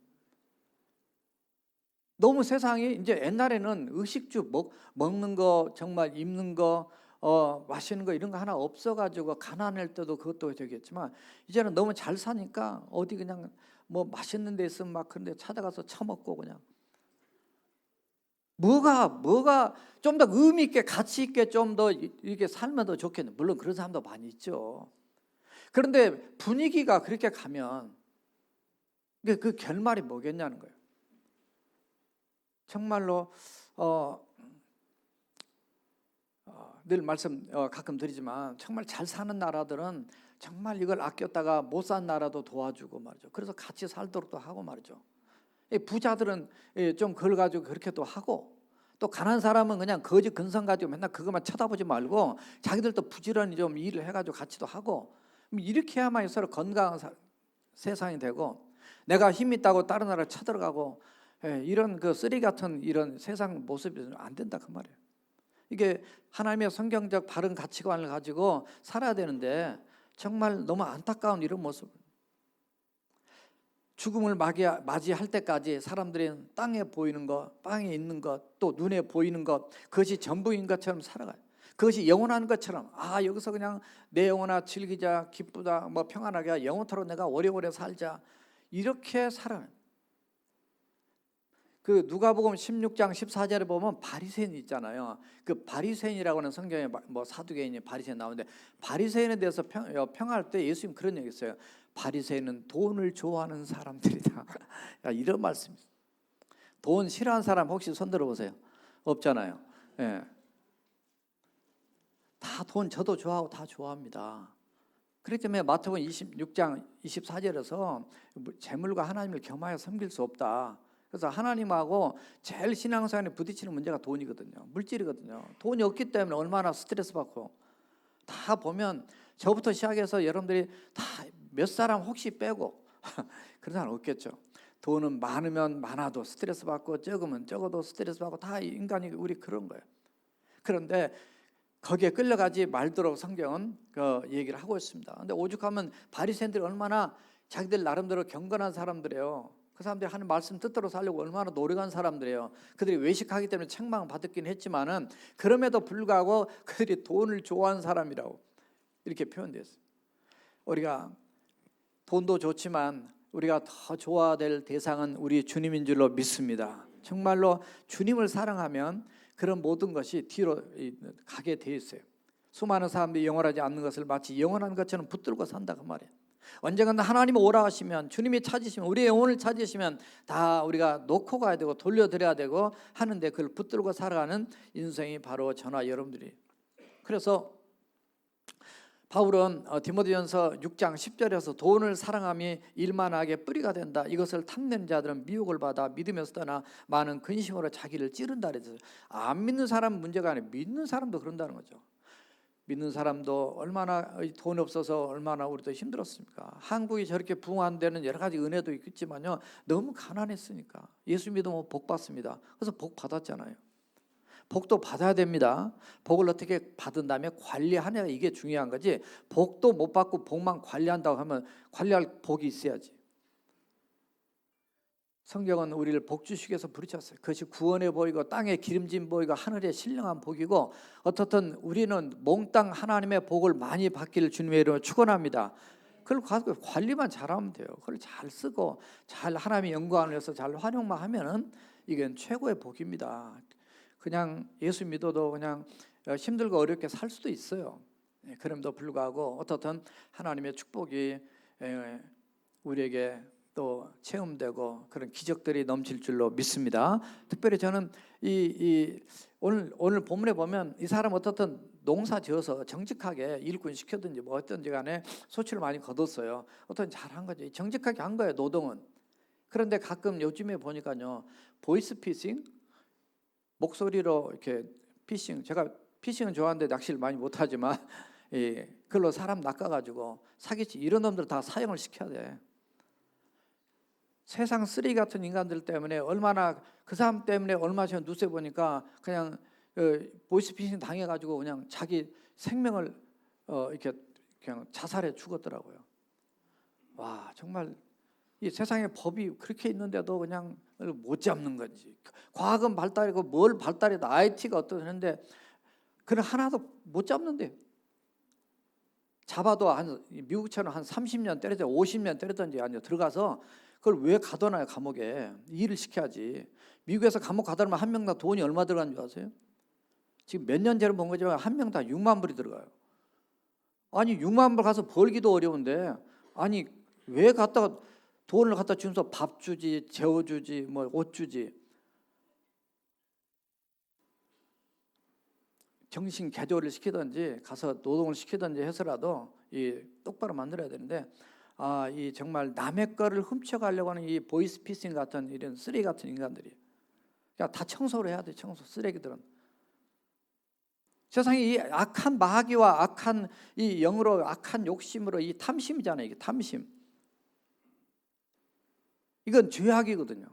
너무 세상이 이제 옛날에는 의식주 먹는 거 정말 입는 거 마시는 거 이런 거 하나 없어가지고 가난할 때도 그것도 되겠지만 이제는 너무 잘 사니까 어디 그냥 뭐 맛있는 데 있으면 막 그런 데 찾아가서 처먹고 그냥 뭐가 좀 더 의미 있게 가치 있게 좀 더 이렇게 살면 더 좋겠네. 물론 그런 사람도 많이 있죠. 그런데 분위기가 그렇게 가면 그 결말이 뭐겠냐는 거예요. 정말로 늘 말씀 가끔 드리지만 정말 잘 사는 나라들은 정말 이걸 아꼈다가 못 산 나라도 도와주고 말이죠. 그래서 같이 살도록 또 하고 말이죠. 이 부자들은 좀 그걸 가지고 그렇게 또 하고, 또 가난한 사람은 그냥 거지 근성 가지고 맨날 그것만 쳐다보지 말고 자기들도 부지런히 좀 일을 해가지고 같이도 하고, 이렇게 해야만 서로 건강한 세상이 되고, 내가 힘 있다고 다른 나라 쳐들어가고 이런 그 쓰레기 같은 이런 세상 모습이 안 된다 그 말이에요. 이게 하나님의 성경적 바른 가치관을 가지고 살아야 되는데 정말 너무 안타까운 이런 모습. 죽음을 맞이할 때까지 사람들이 땅에 보이는 것, 땅에 있는 것, 또 눈에 보이는 것, 그것이 전부인 것처럼 살아가요. 그것이 영원한 것처럼, 여기서 그냥 내 영혼아 즐기자, 기쁘다, 뭐 평안하게 영원토록 내가 오래오래 살자, 이렇게 살아요. 그 누가복음 16장 14절에 보면 바리새인 있잖아요. 그 바리새인이라고 하는 성경에 뭐 사두개인이 바리새인 나오는데, 바리새인에 대해서 평할 때 예수님 그런 얘기 했어요. 바리새인은 돈을 좋아하는 사람들이다. 이런 말씀이에요. 돈 싫어하는 사람 혹시 손 들어보세요. 없잖아요. 예. 다 돈 저도 좋아하고 다 좋아합니다. 그렇기 때문에 마태복음 26장 24절에서 재물과 하나님을 겸하여 섬길 수 없다. 그래서 하나님하고 제일 신앙생활에 부딪히는 문제가 돈이거든요. 물질이거든요. 돈이 없기 때문에 얼마나 스트레스 받고, 다 보면 저부터 시작해서 여러분들이 다 몇 사람 혹시 빼고 그런 사람 없겠죠. 돈은 많으면 많아도 스트레스 받고 적으면 적어도 스트레스 받고, 다 인간이 우리 그런 거예요. 그런데 거기에 끌려가지 말도록 성경은 그 얘기를 하고 있습니다. 근데 오죽하면 바리새인들이 얼마나 자기들 나름대로 경건한 사람들이에요. 그 사람들이 하는 말씀 뜻대로 살려고 얼마나 노력한 사람들이에요. 그들이 외식하기 때문에 책망 받았긴 했지만은, 그럼에도 불구하고 그들이 돈을 좋아하는 사람이라고 이렇게 표현되어 있어요. 우리가 돈도 좋지만 우리가 더 좋아야 될 대상은 우리 주님인 줄로 믿습니다. 정말로 주님을 사랑하면 그런 모든 것이 뒤로 가게 돼 있어요. 수많은 사람들이 영원하지 않는 것을 마치 영원한 것처럼 붙들고 산다 그 말이에요. 언젠가 하나님이 오라 하시면, 주님이 찾으시면, 우리의 영혼을 찾으시면 다 우리가 놓고 가야 되고 돌려드려야 되고 하는데, 그걸 붙들고 살아가는 인생이 바로 저나 여러분들이. 그래서 바울은 디모데전서 6장 10절에서 돈을 사랑함이 일만하게 뿌리가 된다. 이것을 탐내는 자들은 미혹을 받아 믿음에서 떠나 많은 근심으로 자기를 찌른다 그랬어요. 안 믿는 사람은 문제가 아니에요. 믿는 사람도 그런다는 거죠. 믿는 사람도 얼마나 돈 없어서 얼마나 우리도 힘들었습니까? 한국이 저렇게 부흥한 데는 여러 가지 은혜도 있겠지만요, 너무 가난했으니까. 예수 믿으면 복 받습니다. 그래서 복 받았잖아요. 복도 받아야 됩니다. 복을 어떻게 받은 다음에 관리하냐, 이게 중요한 거지. 복도 못 받고 복만 관리한다고 하면 관리할 복이 있어야지. 성경은 우리를 복 주시기 위해서 부르셨어요. 그것이 구원의 복이고 땅에 기름진 복이고 하늘에 신령한 복이고, 어떻든 우리는 몽땅 하나님의 복을 많이 받기를 주님의 이름으로 축원합니다. 그걸 가지고 관리만 잘하면 돼요. 그걸 잘 쓰고 잘 하나님의 영광을 위해서 잘 활용만 하면은 이건 최고의 복입니다. 그냥 예수 믿어도 그냥 힘들고 어렵게 살 수도 있어요. 그럼에도 불구하고 어떻든 하나님의 축복이 우리에게 또 체험되고 그런 기적들이 넘칠 줄로 믿습니다. 특별히 저는 오늘 본문에 보면 이 사람 어떻든 농사 지어서 정직하게 일꾼 시켰든지 뭐 어떤지 간에 소출을 많이 거뒀어요. 어떤 잘한 거죠. 정직하게 한 거예요, 노동은. 그런데 가끔 요즘에 보니까요, 보이스피싱, 목소리로 이렇게 피싱, 제가 피싱은 좋아하는데 낚시를 많이 못하지만 그걸로 사람 낚아가지고 사기치, 이런 놈들 다 사형을 시켜야 돼. 세상 쓰레기 같은 인간들 때문에 얼마나, 그 사람 때문에 얼마 전에 뉴스에 보니까 그냥 보이스피싱 당해가지고 그냥 자기 생명을 이렇게 그냥 자살해 죽었더라고요. 와, 정말 이 세상에 법이 그렇게 있는데도 그냥 못 잡는 건지. 과학은 발달이고 뭘 발달해도 IT가 어떠는데 그걸 하나도 못 잡는데, 잡아도 미국처럼 한 30년 때리든지 50년 때리든지 아니요, 들어가서 그걸 왜 가둬놔요, 감옥에. 일을 시켜야지. 미국에서 감옥 가둬놓으면 한 명당 돈이 얼마 들어가는 줄 아세요? 지금 몇 년 전에 본 거지만 한 명당 6만 불이 들어가요. 아니 6만 불 가서 벌기도 어려운데, 아니 왜 갖다가 돈을 갖다 주면서 밥 주지, 재워주지, 뭐 옷 주지, 정신 개조를 시키든지 가서 노동을 시키든지 해서라도 이 똑바로 만들어야 되는데 이 정말 남의 거를 훔쳐가려고 하는 이 보이스피싱 같은 이런 쓰레기 같은 인간들이 다 청소를 해야 돼. 청소. 쓰레기들은 세상에 이 악한 마귀와 악한 이 영으로 악한 욕심으로 이 탐심이잖아요. 이게 탐심. 이건 죄악이거든요.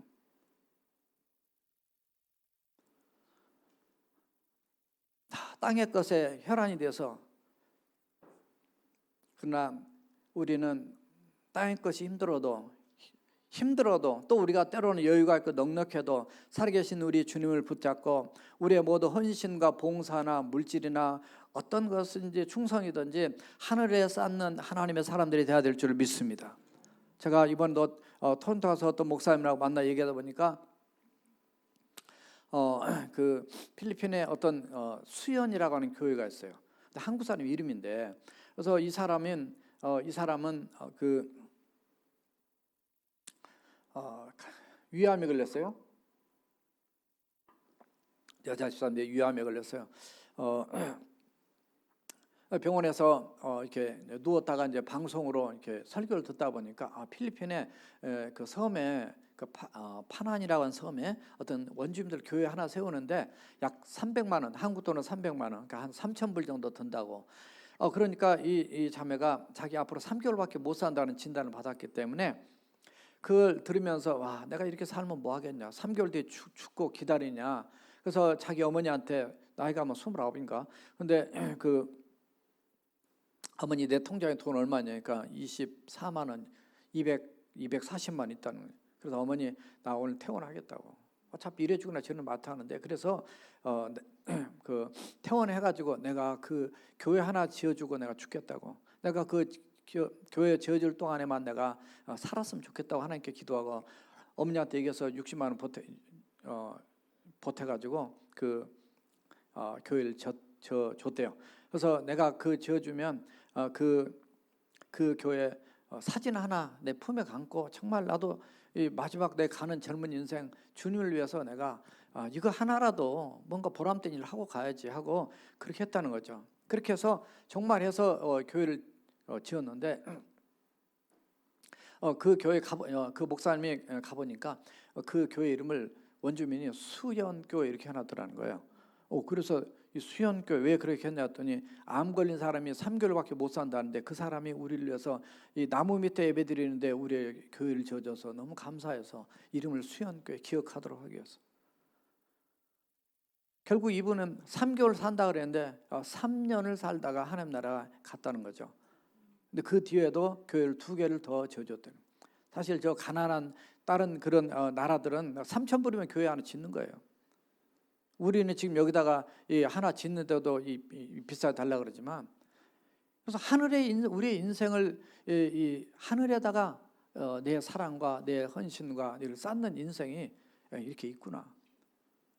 다 땅의 것에 혈안이 돼서 그러나 우리는 땅의 것이 힘들어도 또 우리가 때로는 여유가 있고 넉넉해도 살아계신 우리 주님을 붙잡고 우리의 모든 헌신과 봉사나 물질이나 어떤 것인지 충성이든지 하늘에 쌓는 하나님의 사람들이 되어야 될 줄 믿습니다. 제가 이번도 토론토 가서 어떤 목사님하고 만나 얘기하다 보니까 그 필리핀에 어떤 수연이라고 하는 교회가 있어요. 근데 한국 사람 이름인데 그래서 이 사람은 위암에 걸렸어요. 여자 집사인데 위암에 걸렸어요. 병원에서 이렇게 누웠다가 이제 방송으로 이렇게 설교를 듣다 보니까 필리핀에 그 섬에 그 파난이라고 하는 섬에 어떤 원주민들 교회 하나 세우는데 약 300만 원, 한국 돈은 300만 원, 그러니까 한 3,000불 정도 든다고. 그러니까 이 자매가 자기 앞으로 3개월밖에 못 산다는 진단을 받았기 때문에 그걸 들으면서 와, 내가 이렇게 살면 뭐 하겠냐, 3개월 뒤에 죽고 기다리냐. 그래서 자기 어머니한테 나이가 아마 29인가 근데 그 어머니 내 통장에 돈 얼마냐, 그러니까 24만 원, 240만 있다는 거예요. 그래서 어머니 나 오늘 퇴원하겠다고. 어차피 이래 주거나 저는 맡아하는데 그래서 그 퇴원해가지고 내가 그 교회 하나 지어주고 내가 죽겠다고. 내가 그 교회 지어줄 동안에만 내가 살았으면 좋겠다고 하나님께 기도하고 어머니한테 얘기해서 60만 원 보태가지고 그 교회를 줬대요. 그래서 내가 그 지어주면 그 교회 사진 하나 내 품에 감고 정말 나도 이 마지막 내 가는 젊은 인생 주님을 위해서 내가 이거 하나라도 뭔가 보람된 일을 하고 가야지 하고 그렇게 했다는 거죠. 그렇게 해서 정말 해서 교회를 지었는데 그 교회 그 목사님이 가보니까 그 교회 이름을 원주민이 수연교회 이렇게 해놨더라는 거예요. 그래서 이 수연교회 왜 그렇게 했냐 했더니 암 걸린 사람이 3개월밖에 못 산다는데 그 사람이 우리를 위해서 이 나무 밑에 예배드리는데 우리의 교회를 지어줘서 너무 감사해서 이름을 수연교회 기억하도록 하기 위해서. 결국 이분은 3개월 산다 그랬는데 3년을 살다가 하나님 나라 갔다는 거죠. 근데 그 뒤에도 교회를 2개를 더 지어줬대요. 사실 저 가난한 다른 그런 나라들은 3,000불이면 교회 하나 짓는 거예요. 우리는 지금 여기다가 하나 짓는데도 비싸게 달라 그러지만, 그래서 우리의 인생을 이 하늘에다가 내 사랑과 내 헌신과 이를 쌓는 인생이 이렇게 있구나.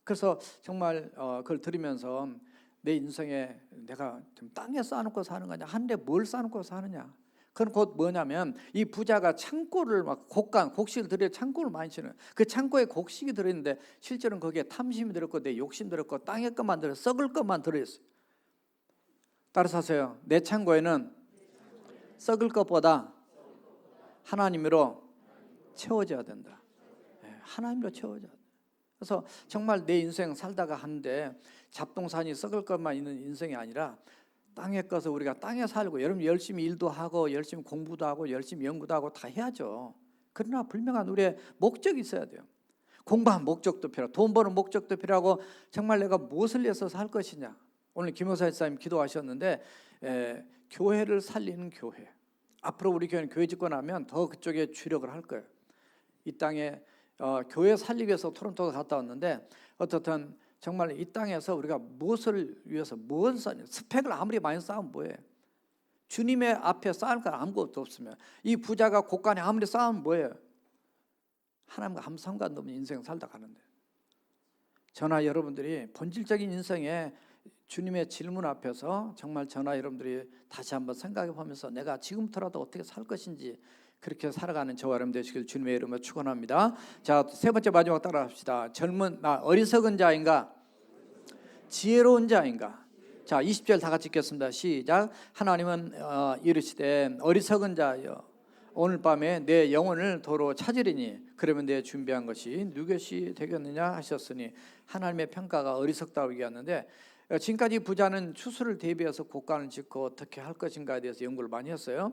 그래서 정말 그걸 들으면서 내 인생에 내가 좀 땅에 쌓아놓고 사는 거냐, 하늘에 뭘 쌓아놓고 사느냐. 그건 곧 뭐냐면 이 부자가 창고를 막 곡식을 들여 창고를 많이 치는, 그 창고에 곡식이 들어있는데 실제로는 거기에 탐심이 들었고 내 욕심 들었고 땅의 것만 들어 썩을 것만 들어있어요. 따라서 하세요. 내 창고에는 썩을 것보다 하나님으로 채워져야 된다. 하나님으로 채워져야 된다. 그래서 정말 내 인생 살다가 하는데 잡동사니 썩을 것만 있는 인생이 아니라 땅의 것을 우리가 땅에 살고, 여러분 열심히 일도 하고 열심히 공부도 하고 열심히 연구도 하고 다 해야죠. 그러나 분명한 우리의 목적이 있어야 돼요. 공부한 목적도 필요하고 돈 버는 목적도 필요하고 정말 내가 무엇을 위해서 살 것이냐. 오늘 김효사 집사님 기도하셨는데 교회를 살리는 교회. 앞으로 우리 교회는 교회 짓고 나면 더 그쪽에 주력을 할 거예요. 이 땅에 교회 살리기 위해서 토론토에 갔다 왔는데 어떻든 정말 이 땅에서 우리가 무엇을 위해서 무엇을 쌓냐. 스펙을 아무리 많이 쌓으면 뭐해. 주님의 앞에 쌓을 건 아무것도 없으면, 이 부자가 곳간에 아무리 쌓으면 뭐해. 하나님과 아무 상관도 없는 인생 살다 가는데, 저나 여러분들이 본질적인 인생에 주님의 질문 앞에서 정말 저나 여러분들이 다시 한번 생각해 보면서 내가 지금부터라도 어떻게 살 것인지 그렇게 살아가는 저와 여러분 되시길 주님의 이름으로 축원합니다. 자, 세 번째 마지막 따라합시다. 어리석은 자인가 지혜로운 자인가? 자, 20절 다 같이 읽겠습니다. 시작. 하나님은 이르시되 어리석은 자여 오늘 밤에 내 영혼을 도로 찾으리니 그러면 내 준비한 것이 누구것이 되겠느냐 하셨으니 하나님의 평가가 어리석다고 얘기하는데 지금까지 부자는 추수를 대비해서 곡간을 짓고 어떻게 할 것인가에 대해서 연구를 많이 했어요.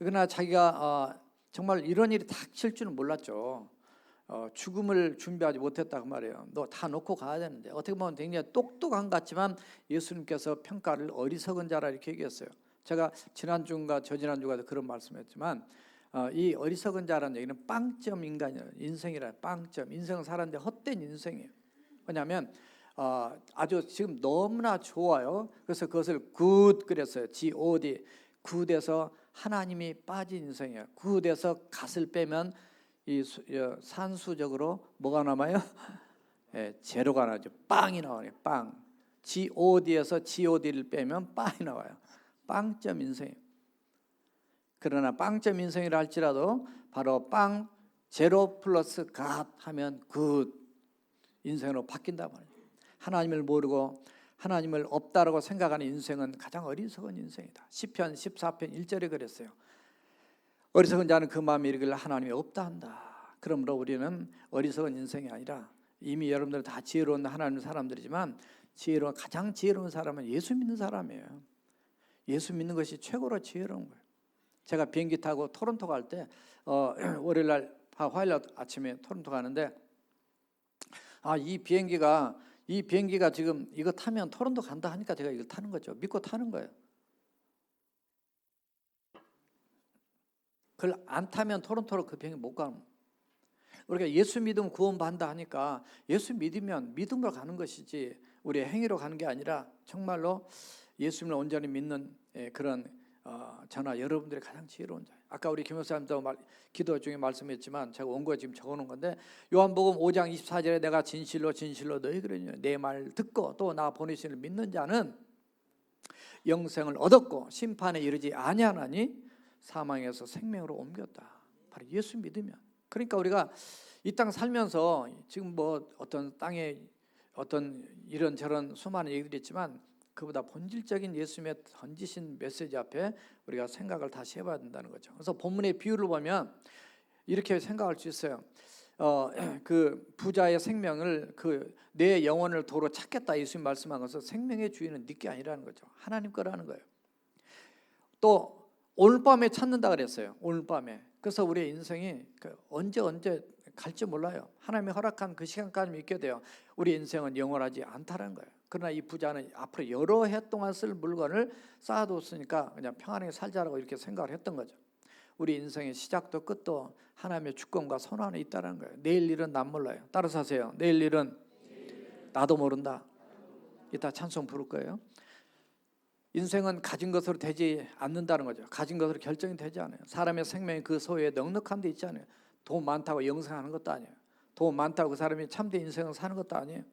그러나 자기가 정말 이런 일이 닥칠 줄은 몰랐죠. 죽음을 준비하지 못했다고 말해요. 너 다 놓고 가야 되는데 어떻게 보면 굉장히 똑똑한 것 같지만 예수님께서 평가를 어리석은 자라 이렇게 얘기했어요. 제가 지난주인가 저지난주가 그런 말씀했지만 이 어리석은 자라는 얘기는 빵점 인간이에요. 인생이라 빵점. 인생은 살았는데 헛된 인생이에요. 왜냐하면 아주 지금 너무나 좋아요. 그래서 그것을 굿 그랬어요. G-O-D 굿에서 하나님이 빠진 인생이에요. 굿에서 갓을 빼면 이 산수적으로 뭐가 남아요? 예, 제로가 나죠. 빵이 나와요. 빵. G-O-D에서 G-O-D를 빼면 빵이 나와요. 빵점 인생이에요. 그러나 빵점 인생이라 할지라도 바로 빵 제로 플러스 갓 하면 굿 인생으로 바뀐단 말이에요. 하나님을 모르고 하나님을 없다라고 생각하는 인생은 가장 어리석은 인생이다. 시편 14편 1절에 그랬어요. 어리석은 자는 그 마음에 이르기를 하나님이 없다 한다. 그러므로 우리는 어리석은 인생이 아니라 이미 여러분들 다 지혜로운 하나님 사람들이지만 가장 지혜로운 사람은 예수 믿는 사람이에요. 예수 믿는 것이 최고로 지혜로운 거예요. 제가 비행기 타고 토론토 갈 때 월요일날 화요일 아침에 토론토 가는데 이 비행기가 지금 이거 타면 토론토 간다 하니까 제가 이걸 타는 거죠. 믿고 타는 거예요. 그걸 안 타면 토론토로 그 비행기 못 가는. 우리가 예수 믿으면 구원받는다 하니까 예수 믿으면 믿음으로 가는 것이지 우리의 행위로 가는 게 아니라 정말로 예수님을 온전히 믿는 그런 저나 여러분들이 가장 지혜로운 자예요. 아까 우리 김 목사님도 기도 중에 말씀했지만 제가 원고에 지금 적어놓은 건데 요한복음 5장 24절에 내가 진실로 너희 그러냐 내 말 듣고 또 나 보내신 이를 믿는 자는 영생을 얻었고 심판에 이르지 아니하나니 사망에서 생명으로 옮겼다. 바로 예수 믿으면. 그러니까 우리가 이 땅 살면서 지금 뭐 어떤 땅에 어떤 이런저런 수많은 얘기들이 있지만 그보다 본질적인 예수님의 던지신 메시지 앞에 우리가 생각을 다시 해봐야 된다는 거죠. 그래서 본문의 비유를 보면 이렇게 생각할 수 있어요. 그 부자의 생명을 내 영혼을 도로 찾겠다 예수님 말씀한 것은 생명의 주인은 네 게 아니라는 거죠. 하나님 거라는 거예요. 또 오늘 밤에 찾는다 그랬어요. 오늘 밤에. 그래서 우리의 인생이 언제 갈지 몰라요. 하나님이 허락한 그 시간까지 있게 돼요. 우리 인생은 영원하지 않다는 거예요. 그러나 이 부자는 앞으로 여러 해 동안 쓸 물건을 쌓아뒀으니까 그냥 평안하게 살자라고 이렇게 생각을 했던 거죠. 우리 인생의 시작도 끝도 하나님의 주권과 손 안에 있다는 거예요. 내일 일은 난 몰라요. 따라서 하세요. 내일 일은 나도 모른다. 이따 찬송 부를 거예요. 인생은 가진 것으로 되지 않는다는 거죠. 가진 것으로 결정이 되지 않아요. 사람의 생명이 그 소유에 넉넉한 데 있지 않아요. 돈 많다고 영생하는 것도 아니에요. 돈 많다고 그 사람이 참된 인생을 사는 것도 아니에요.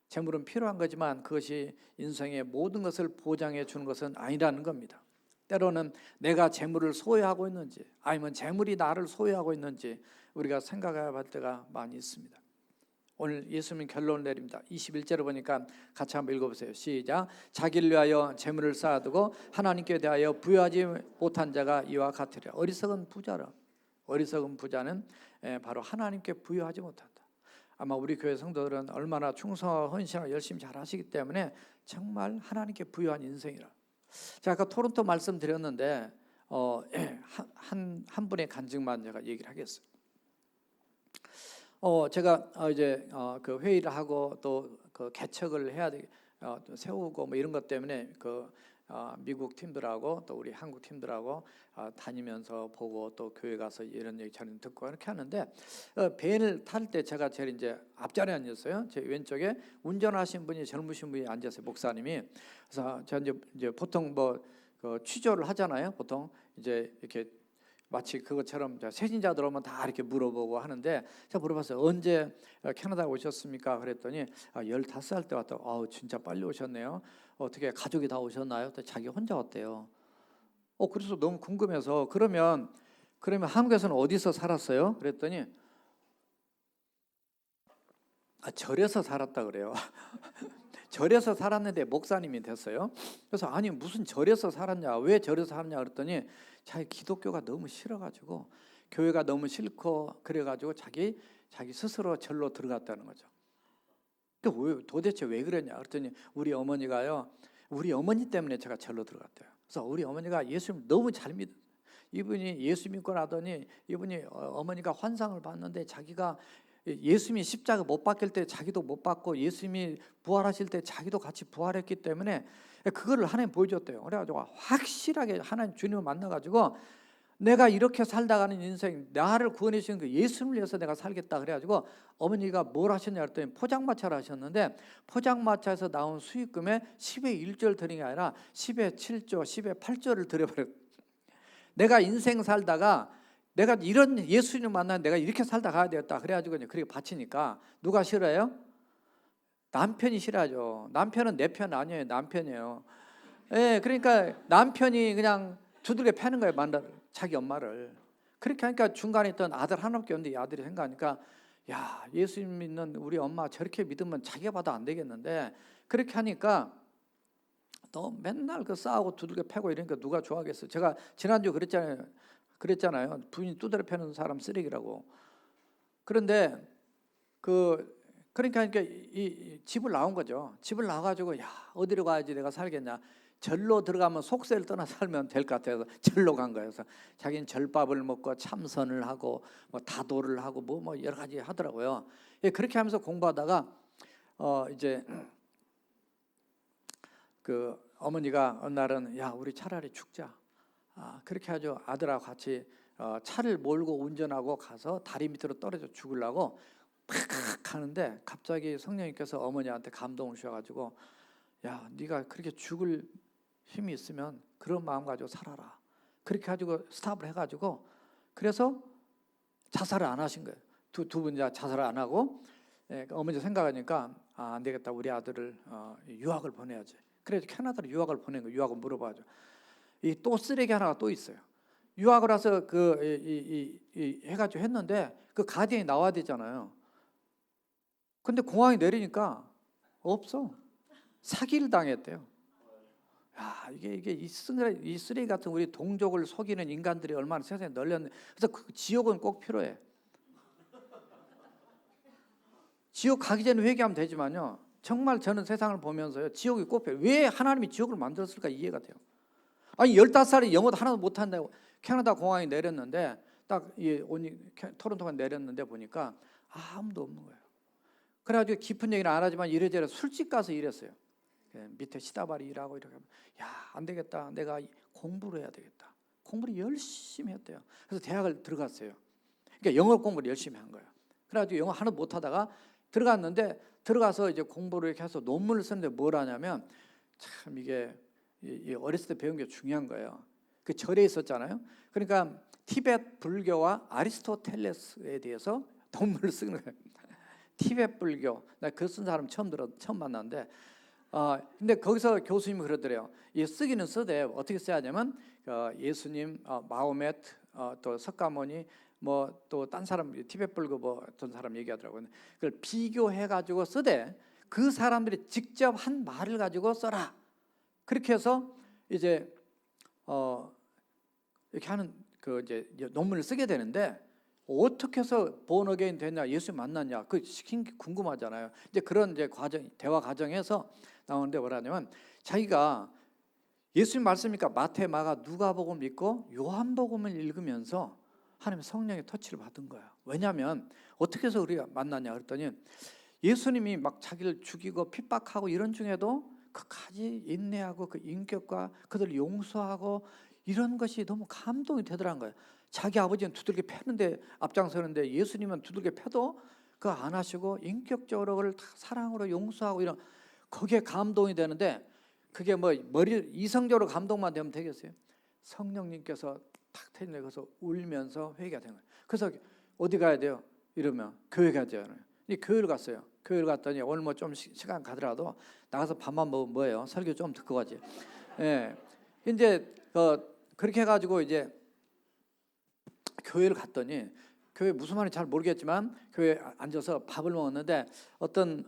재물은 필요한 거지만 그것이 인생의 모든 것을 보장해 주는 것은 아니라는 겁니다. 때로는 내가 재물을 소유하고 있는지 아니면 재물이 나를 소유하고 있는지 우리가 생각해야 할 때가 많이 있습니다. 오늘 예수님 결론을 내립니다. 21절을 보니까 같이 한번 읽어보세요. 시작. 자기를 위하여 재물을 쌓아두고 하나님께 대하여 부여하지 못한 자가 이와 같으리라. 어리석은 부자는 바로 하나님께 부여하지 못한다. 아마 우리 교회 성도들은 얼마나 충성하고 헌신하고 열심히 잘하시기 때문에 정말 하나님께 부여한 인생이라. 제가 아까 토론토 말씀드렸는데 한 분의 간증만 제가 얘기를 하겠어요. 제가 이제 그 회의를 하고 또 그 개척을 해야 되 세우고 뭐 이런 것 때문에 미국 팀들하고 또 우리 한국 팀들하고 다니면서 보고 또 교회 가서 이런 얘기 잘 듣고 이렇게 하는데 밴을 탈 때 제가 제일 이제 앞자리에 앉았어요. 제 왼쪽에 운전하신 분이 젊으신 분이 앉았어요. 목사님이. 그래서 제가 이제 보통 취조를 하잖아요. 보통 이제 이렇게 마치 그것처럼 세진자 들어오면 다 이렇게 물어보고 하는데 제가 물어봤어요. 언제 캐나다 오셨습니까? 그랬더니 15살 때 왔다. 진짜 빨리 오셨네요. 어떻게 가족이 다 오셨나요? 자기 혼자 왔대요. 그래서 너무 궁금해서 그러면 한국에서는 어디서 살았어요? 그랬더니 절에서 살았다 그래요. 절에서 살았는데 목사님이 됐어요. 그래서 아니 무슨 절에서 살았냐, 왜 절에서 살았냐 그랬더니 자기 기독교가 너무 싫어가지고 교회가 너무 싫고 그래가지고 자기 스스로 절로 들어갔다는 거죠. 도대체 왜 그랬냐 그랬더니 우리 어머니가요, 우리 어머니 때문에 제가 절로 들어갔대요. 그래서 우리 어머니가 예수님 너무 잘 믿. 이분이 예수 믿고 나더니 이분이 어머니가 환상을 봤는데 자기가 예수님이 십자가 못 박힐 때 자기도 못 박고 예수님이 부활하실 때 자기도 같이 부활했기 때문에 그거를 하나님 보여줬대요. 그래가지고 확실하게 하나님 주님을 만나가지고 내가 이렇게 살다가는 인생, 나를 구원해 주신 그 예수님을 위해서 내가 살겠다 그래가지고 어머니가 뭘 하셨냐 그랬더니 포장마차를 하셨는데 포장마차에서 나온 수익금에 10의 1조를 드린 게 아니라 10의 7조, 10의 8조를 드려버렸어요. 내가 인생 살다가 내가 이런 예수님 만나면 내가 이렇게 살다 가야 되겠다 그래가지고 그렇게 바치니까 누가 싫어요? 남편이 싫어하죠. 남편은 내 편 아니에요. 남편이에요. 예, 그러니까 남편이 그냥 두들겨 패는 거예요. 자기 엄마를. 그렇게 하니까 중간에 있던 아들 하나밖에 없는데 이 아들이 생각하니까 야, 예수님 믿는 우리 엄마 저렇게 믿으면 자기가 봐도 안 되겠는데 그렇게 하니까 너 맨날 그 싸우고 두들겨 패고 이러니까 누가 좋아하겠어요. 제가 지난주 그랬잖아요. 부인이 두드려 패는 사람 쓰레기라고. 그런데 그러니까 이 집을 나온 거죠. 집을 나와가지고 야, 어디로 가야지 내가 살겠냐. 절로 들어가면 속세를 떠나 살면 될 것 같아서 절로 간 거예요. 그래서 자기는 절밥을 먹고 참선을 하고 뭐 다도를 하고 뭐 여러 가지 하더라고요. 예, 그렇게 하면서 공부하다가 이제 그 어머니가 어느 날은 야, 우리 차라리 죽자. 그렇게 하죠. 아들하고 같이 차를 몰고 운전하고 가서 다리 밑으로 떨어져 죽으려고 팍 가는데 갑자기 성령님께서 어머니한테 감동을 주셔가지고 야, 네가 그렇게 죽을 힘이 있으면 그런 마음 가지고 살아라. 그렇게 가지고 스탑을 해가지고 그래서 자살을 안 하신 거예요. 두 분이 자살을 안 하고 어머니 생각하니까 안 되겠다. 우리 아들을 유학을 보내야지. 그래서 캐나다로 유학을 보낸 거예요. 유학을 물어봐죠. 이 또 쓰레기 하나가 또 있어요. 유학을 와서 해가지고 했는데 그 가디언이 나와야 되잖아요. 근데 공항에 내리니까 없어. 사기를 당했대요. 야, 이게 이 쓰레기 같은 우리 동족을 속이는 인간들이 얼마나 세상에 널렸는데 그래서 그 지옥은 꼭 필요해. 지옥 가기 전에 회개하면 되지만요. 정말 저는 세상을 보면서요. 지옥이 꼭 필요해. 왜 하나님이 지옥을 만들었을까 이해가 돼요. 아니 15살이 영어도 하나도 못한다고 캐나다 공항에 내렸는데 딱 토론토가 내렸는데 보니까 아무도 없는 거예요. 그래가지고 깊은 얘기는 안 하지만 이래저래 술집 가서 일했어요. 밑에 시다발이 일하고 이렇게 하면 야, 안 되겠다. 내가 공부를 해야 되겠다. 공부를 열심히 했대요. 그래서 대학을 들어갔어요. 그러니까 영어 공부를 열심히 한 거예요. 그래가지고 영어 하나도 못하다가 들어갔는데 들어가서 이제 공부를 이렇게 해서 논문을 쓰는데 뭘 하냐면 참 이게 어렸을 때 배운 게 중요한 거예요. 그 절에 있었잖아요. 그러니까 티베트 불교와 아리스토텔레스에 대해서 논문을 쓰는 거예요. 티베트 불교. 나 그 쓴 사람 처음 만났는데 근데 거기서 교수님이 그러더래요. 이 쓰기는 쓰되 어떻게 써야 하냐면 예수님, 마호멧, 또 석가모니 뭐 또 딴 사람 티베트 불교 뭐 어떤 사람 얘기하더라고요. 그걸 비교해 가지고 쓰되 그 사람들이 직접 한 말을 가지고 써라. 그렇게 해서 이제 이렇게 하는 그 이제 논문을 쓰게 되는데 어떻게 해서 born again 됐냐, 예수 만났냐, 그 궁금하잖아요. 이제 그런 이제 대화 과정에서 나오는데 뭐라냐면 자기가 예수님 말씀이니까 마태, 마가, 누가복음 믿고 요한복음을 읽으면서 하나님의 성령의 터치를 받은 거예요. 왜냐하면 어떻게 해서 우리가 만났냐 그랬더니 예수님이 막 자기를 죽이고 핍박하고 이런 중에도 끝까지 인내하고 그 인격과 그들을 용서하고 이런 것이 너무 감동이 되더라는 거예요. 자기 아버지는 두들겨 패는데 앞장서는데 예수님은 두들겨 패도 그거 안 하시고 인격적으로 그걸 다 사랑으로 용서하고 이런 거기에 감동이 되는데 그게 뭐 이성적으로 감동만 되면 되겠어요? 성령님께서 탁 터져서 울면서 회개가 된 거예요. 그래서 어디 가야 돼요? 이러면 교회 가야 돼요. 교회를 갔어요. 교회를 갔더니 오늘 뭐 좀 시간 가더라도 나가서 밥만 먹으면 뭐예요? 설교 좀 듣고 가지. 예. 이제 그렇게 해가지고 이제 교회를 갔더니 교회 무슨 말인지 잘 모르겠지만 교회에 앉아서 밥을 먹었는데 어떤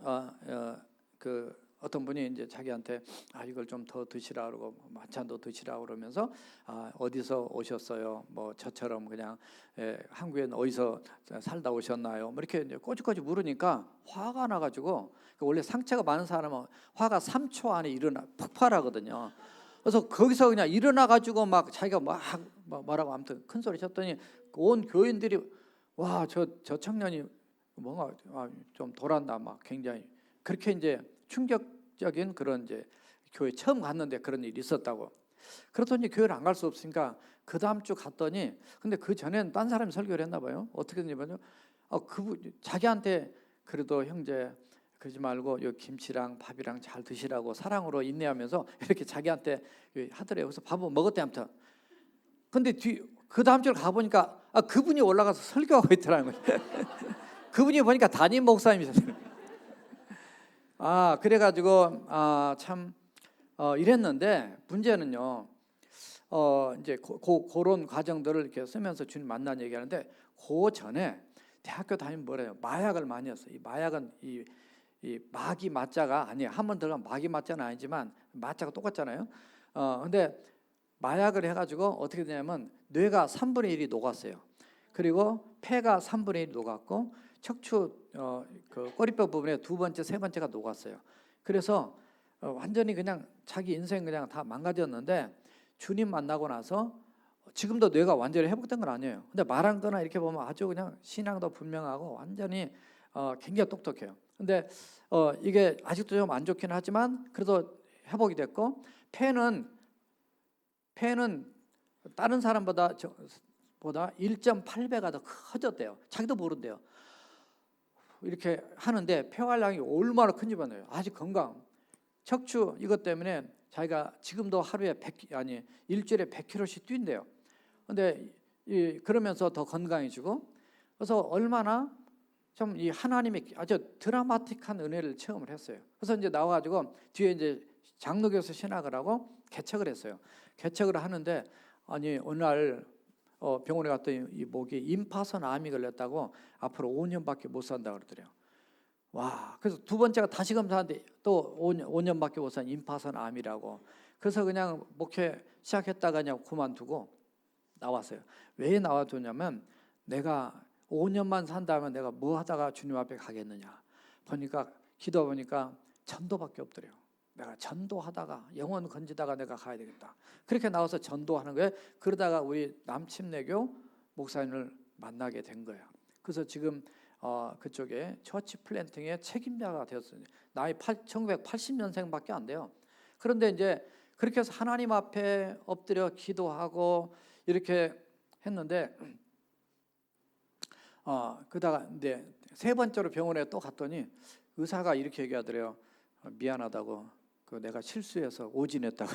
그 어떤 분이 이제 자기한테 이걸 좀 더 드시라 그러고 만찬도 드시라 그러면서 어디서 오셨어요? 뭐 저처럼 그냥 한국엔 어디서 살다 오셨나요? 뭐 이렇게 이제 꼬집꼬집 물으니까 화가 나가지고 원래 상처가 많은 사람은 화가 3초 안에 폭발하거든요. 그래서 거기서 그냥 일어나가지고 막 자기가 막 뭐라고 아무튼 큰 소리 쳤더니 온 교인들이 와 저 청년이 뭔가 좀 돌았나 막 굉장히 그렇게 이제 충격적인 그런 이제 교회 처음 갔는데 그런 일이 있었다고. 그렇더니 교회를 안 갈 수 없으니까 그 다음 주 갔더니 근데 그 전에는 딴 사람이 설교를 했나 봐요. 어떻게 됐냐면요. 그분 자기한테 그래도 형제 그러지 말고 요 김치랑 밥이랑 잘 드시라고 사랑으로 인내하면서 이렇게 자기한테 하더래요. 그래서 밥은 먹었대 아무튼. 근데 그 다음 주를 가보니까 그분이 올라가서 설교하고 있더라는 거예요. 그분이 보니까 담임 목사님이셨어요. 그래가지고 참 이랬는데 문제는요. 이제 그런 과정들을 이렇게 쓰면서 주님 만난 얘기하는데 그 전에 대학교 다니면 뭐래요? 마약을 많이 했어요. 이 마약은 이 마귀 맞자가 아니에요. 한 번 들어가면 마귀 맞자는 아니지만 맞자가 똑같잖아요. 근데 마약을 해가지고 어떻게 되냐면 뇌가 3분의 1이 녹았어요. 그리고 폐가 3분의 1 녹았고 척추 그 꼬리뼈 부분에 두 번째, 세 번째가 녹았어요. 그래서 완전히 그냥 자기 인생 그냥 다 망가졌는데 주님 만나고 나서 지금도 뇌가 완전히 회복된 건 아니에요. 근데 말한 거나 이렇게 보면 아주 그냥 신앙도 분명하고 완전히 굉장히 똑똑해요. 근데 이게 아직도 좀 안 좋긴 하지만 그래도 회복이 됐고 폐는 다른 사람보다 1.8배가 더 커졌대요. 자기도 모른대요. 이렇게 하는데 폐활량이 얼마나 큰지 봐요. 아직 건강. 척추 이것 때문에 자기가 지금도 하루에 일주일에 100km씩 뛴대요. 근데 그러면서 더 건강해지고 그래서 얼마나 좀 이 하나님의 아주 드라마틱한 은혜를 체험을 했어요. 그래서 이제 나와가지고 뒤에 이제 장로교에서 신학을 하고 개척을 했어요. 개척을 하는데 어느 날 병원에 갔더니 이 목에 임파선 암이 걸렸다고 앞으로 5년밖에 못 산다 그러더래요. 와, 그래서 두 번째가 다시 검사하는데 또 5년밖에 못 산 임파선 암이라고. 그래서 그냥 목회 시작했다가 그냥 그만두고 나왔어요. 왜 나와두냐면 내가 5년만 산다면 내가 뭐 하다가 주님 앞에 가겠느냐. 보니까 기도해보니까 전도밖에 없더래요. 내가 전도하다가 영혼 건지다가 내가 가야 되겠다. 그렇게 나와서 전도하는 거예요. 그러다가 우리 남침내교 목사님을 만나게 된 거예요. 그래서 지금 그쪽에 처치 플랜팅의 책임자가 되었어요. 나이 1980년생밖에 안 돼요. 그런데 이제 그렇게 해서 하나님 앞에 엎드려 기도하고 이렇게 했는데 그다가 이제 세 번째로 병원에 또 갔더니 의사가 이렇게 얘기하더래요. 미안하다고. 내가 실수해서 오진했다고.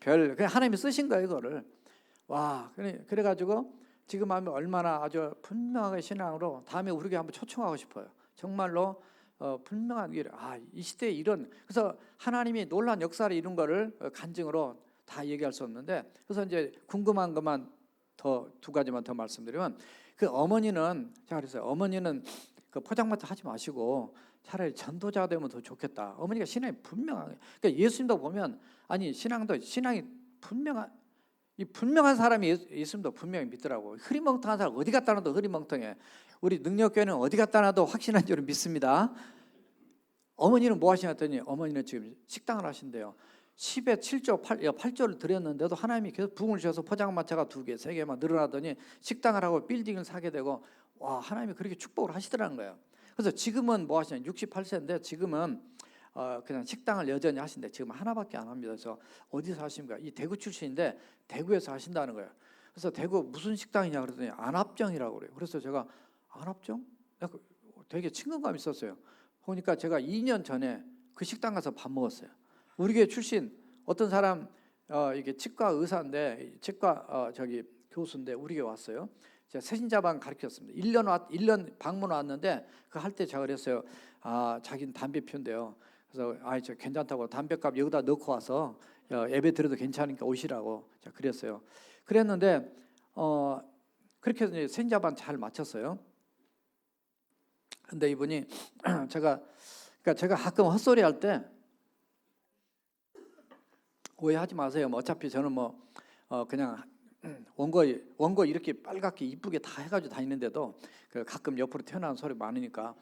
그냥 하나님이 쓰신 거예요, 이거를. 와, 그래가지고 지금 하면 얼마나 아주 분명하게 신앙으로 다음에 우리에게 한번 초청하고 싶어요. 정말로 분명한 일. 이 시대에 이런 그래서 하나님이 놀라운 역사를 이룬 거를 간증으로 다 얘기할 수 없는데 그래서 이제 궁금한 것만 더 두 가지만 더 말씀드리면 그 어머니는 제가 그랬어요. 어머니는 그 포장마차 하지 마시고 차라리 전도자가 되면 더 좋겠다. 어머니가 신앙이 분명하게. 그러니까 예수님도 보면 신앙이 분명한 사람이 예수님도 분명히 믿더라고. 흐리멍텅한 사람 어디 갖다 놔도 흐리멍텅해. 우리 능력교회는 어디 갖다 놔도 확신한 줄 믿습니다. 어머니는 뭐 하시냐 했더니 어머니는 지금 식당을 하신대요. 10에 7조 8조를 드렸는데도 하나님이 계속 부흥을 주셔서 포장마차가 2개, 3개만 늘어나더니 식당을 하고 빌딩을 사게 되고 와 하나님이 그렇게 축복을 하시더라는 거예요. 그래서 지금은 뭐 하시냐 68세인데 지금은 그냥 식당을 여전히 하신대. 지금 하나밖에 안 합니다. 그래서 어디서 하십니까? 이 대구 출신인데 대구에서 하신다는 거예요. 그래서 대구 무슨 식당이냐 그랬더니 안합정이라고 그래요. 그래서 제가 안합정? 되게 친근감이 있었어요. 보니까 제가 2년 전에 그 식당 가서 밥 먹었어요. 우리 교회 출신 어떤 사람 이게 치과 의사인데 치과 교수인데 우리 교회 왔어요. 제가 새신자반 가르쳤습니다. 1년 방문 왔는데 그 할 때 제가 그랬어요. 자기는 담배 피운대요. 그래서 저 괜찮다고 담배값 여기다 넣고 와서 예배 드려도 괜찮으니까 오시라고 제가 그랬어요. 그랬는데 그렇게 해서 새신자반 잘 마쳤어요. 근데 이분이 제가 그러니까 제가 가끔 헛소리 할 때 오해하지 마세요. 뭐 어차피 저는 뭐 그냥 원고 이렇게 빨갛게 이쁘게 다 해가지고 다니는데도 그 가끔 옆으로 튀어나오는 소리 많으니까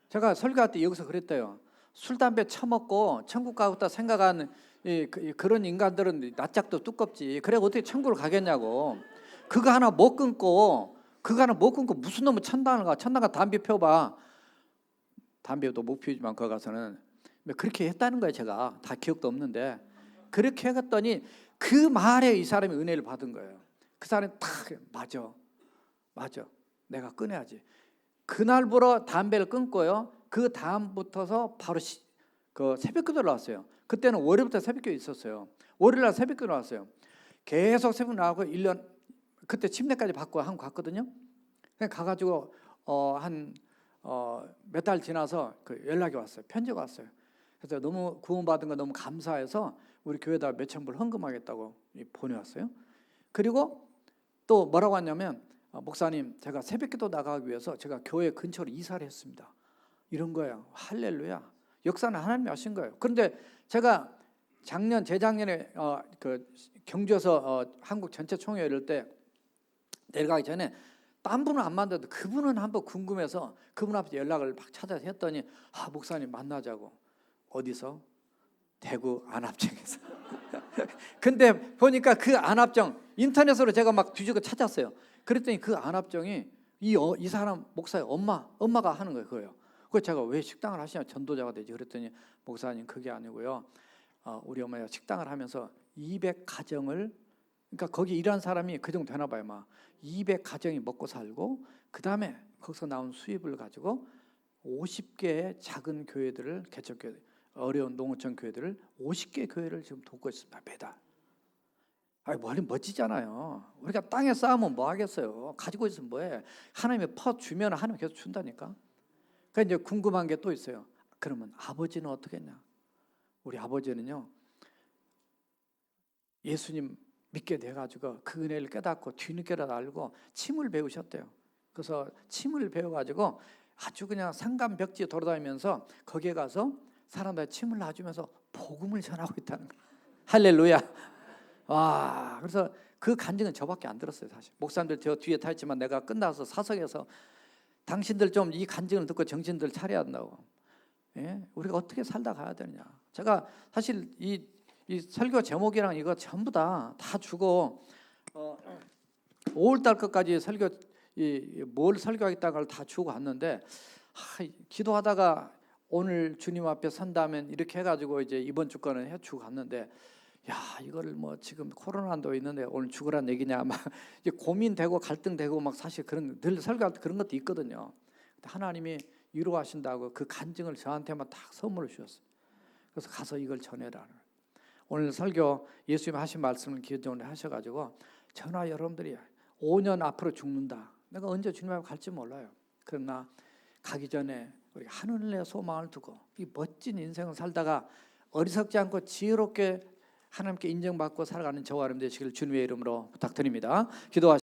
제가 설교할 때 여기서 그랬대요. 술 담배 처먹고 천국 가겠다 생각하는 그런 인간들은 낯짝도 두껍지. 그래 어떻게 천국을 가겠냐고. 그거 하나 못 끊고 무슨 놈의 천당을 가. 천당가 담배 펴봐. 담배도 못 피우지만 거기 가서는 그렇게 했다는 거예요. 제가 다 기억도 없는데 그렇게 했더니 그 말에 이 사람이 은혜를 받은 거예요. 그 사람이 딱 맞아 내가 끊어야지. 그날부터 담배를 끊고요. 그 다음부터서 바로 그 새벽기도를 나왔어요. 그때는 월요일부터 새벽기도 있었어요. 월요일날 새벽기도 나왔어요. 계속 새벽 나오고 1년 그때 침례까지 받고 한국 갔거든요. 그냥 가가지고 한 몇 달 지나서 그 연락이 왔어요. 편지가 왔어요. 그래서 너무 구원받은 거 너무 감사해서 우리 교회에다 몇천 불 헌금하겠다고 보내왔어요. 그리고 또 뭐라고 하냐면 목사님 제가 새벽기도 나가기 위해서 제가 교회 근처로 이사를 했습니다. 이런 거예요. 할렐루야. 역사는 하나님이 하신 거예요. 그런데 제가 재작년에 그 경주에서 한국 전체 총회 이럴 때 내려가기 전에 딴 분은 안 만나도 그분은 한번 궁금해서 그분 앞에 연락을 막 찾아서 했더니 목사님 만나자고. 어디서? 대구 안압정에서. 근데 보니까 그 안압정 인터넷으로 제가 막 뒤지고 찾았어요. 그랬더니 그 안압정이 이 사람 목사의 엄마가 하는 거예요. 그거요. 그래서 제가 왜 식당을 하시냐 전도자가 되지 그랬더니 목사님 그게 아니고요. 우리 어머니가 식당을 하면서 200가정을 그러니까 거기 일하는 사람이 그 정도 되나 봐요. 막 200가정이 먹고 살고 그 다음에 거기서 나온 수입을 가지고 50개의 작은 교회들을 개척교회 어려운 농어촌 교회들을 50개 교회를 지금 돕고 있습니다. 매달. 머리 멋지잖아요. 우리가 땅에 쌓으면 뭐 하겠어요. 가지고 있으면 뭐해. 하나님이 퍼주면 하나님 계속 준다니까. 그러니까 이제 궁금한 게 또 있어요. 그러면 아버지는 어떻게 했냐. 우리 아버지는요. 예수님 믿게 돼가지고 그 은혜를 깨닫고 뒤늦게라도 알고 침을 배우셨대요. 그래서 침을 배워가지고 아주 그냥 산간벽지 돌아다니면서 거기에 가서 사람들한테 침을 놔주면서 복음을 전하고 있다는 거예요. 할렐루야. 와, 그래서 그 간증은 저밖에 안 들었어요. 사실 목사님들 저 뒤에 타 있지만 내가 끝나서 사석에서 당신들 좀 이 간증을 듣고 정신들 차려야 한다고. 예? 우리가 어떻게 살다 가야 되느냐. 제가 사실 이 설교 제목이랑 이거 전부 다 주고 5월달 것까지 설교 뭘 설교하겠다고 다 주고 갔는데 기도하다가 오늘 주님 앞에 선다면 이렇게 해가지고 이제 이번 주 거는 해주고 갔는데 이거를 뭐 지금 코로나도 있는데 오늘 죽으란 얘기냐 막 이제 고민되고 갈등되고 막 사실 그런 늘 설교할 때 그런 것도 있거든요. 근데 하나님이 위로하신다고 그 간증을 저한테만 다 선물을 주셨어요. 그래서 가서 이걸 전해라. 오늘 설교 예수님 하신 말씀을 기억을 하셔가지고 저나 여러분들이 5년 앞으로 죽는다. 내가 언제 주님 앞에 갈지 몰라요. 그러나 가기 전에 우리 하늘의 소망을 두고 이 멋진 인생을 살다가 어리석지 않고 지혜롭게 하나님께 인정받고 살아가는 저와 여러분 되시길 주님의 이름으로 부탁드립니다. 기도하시죠.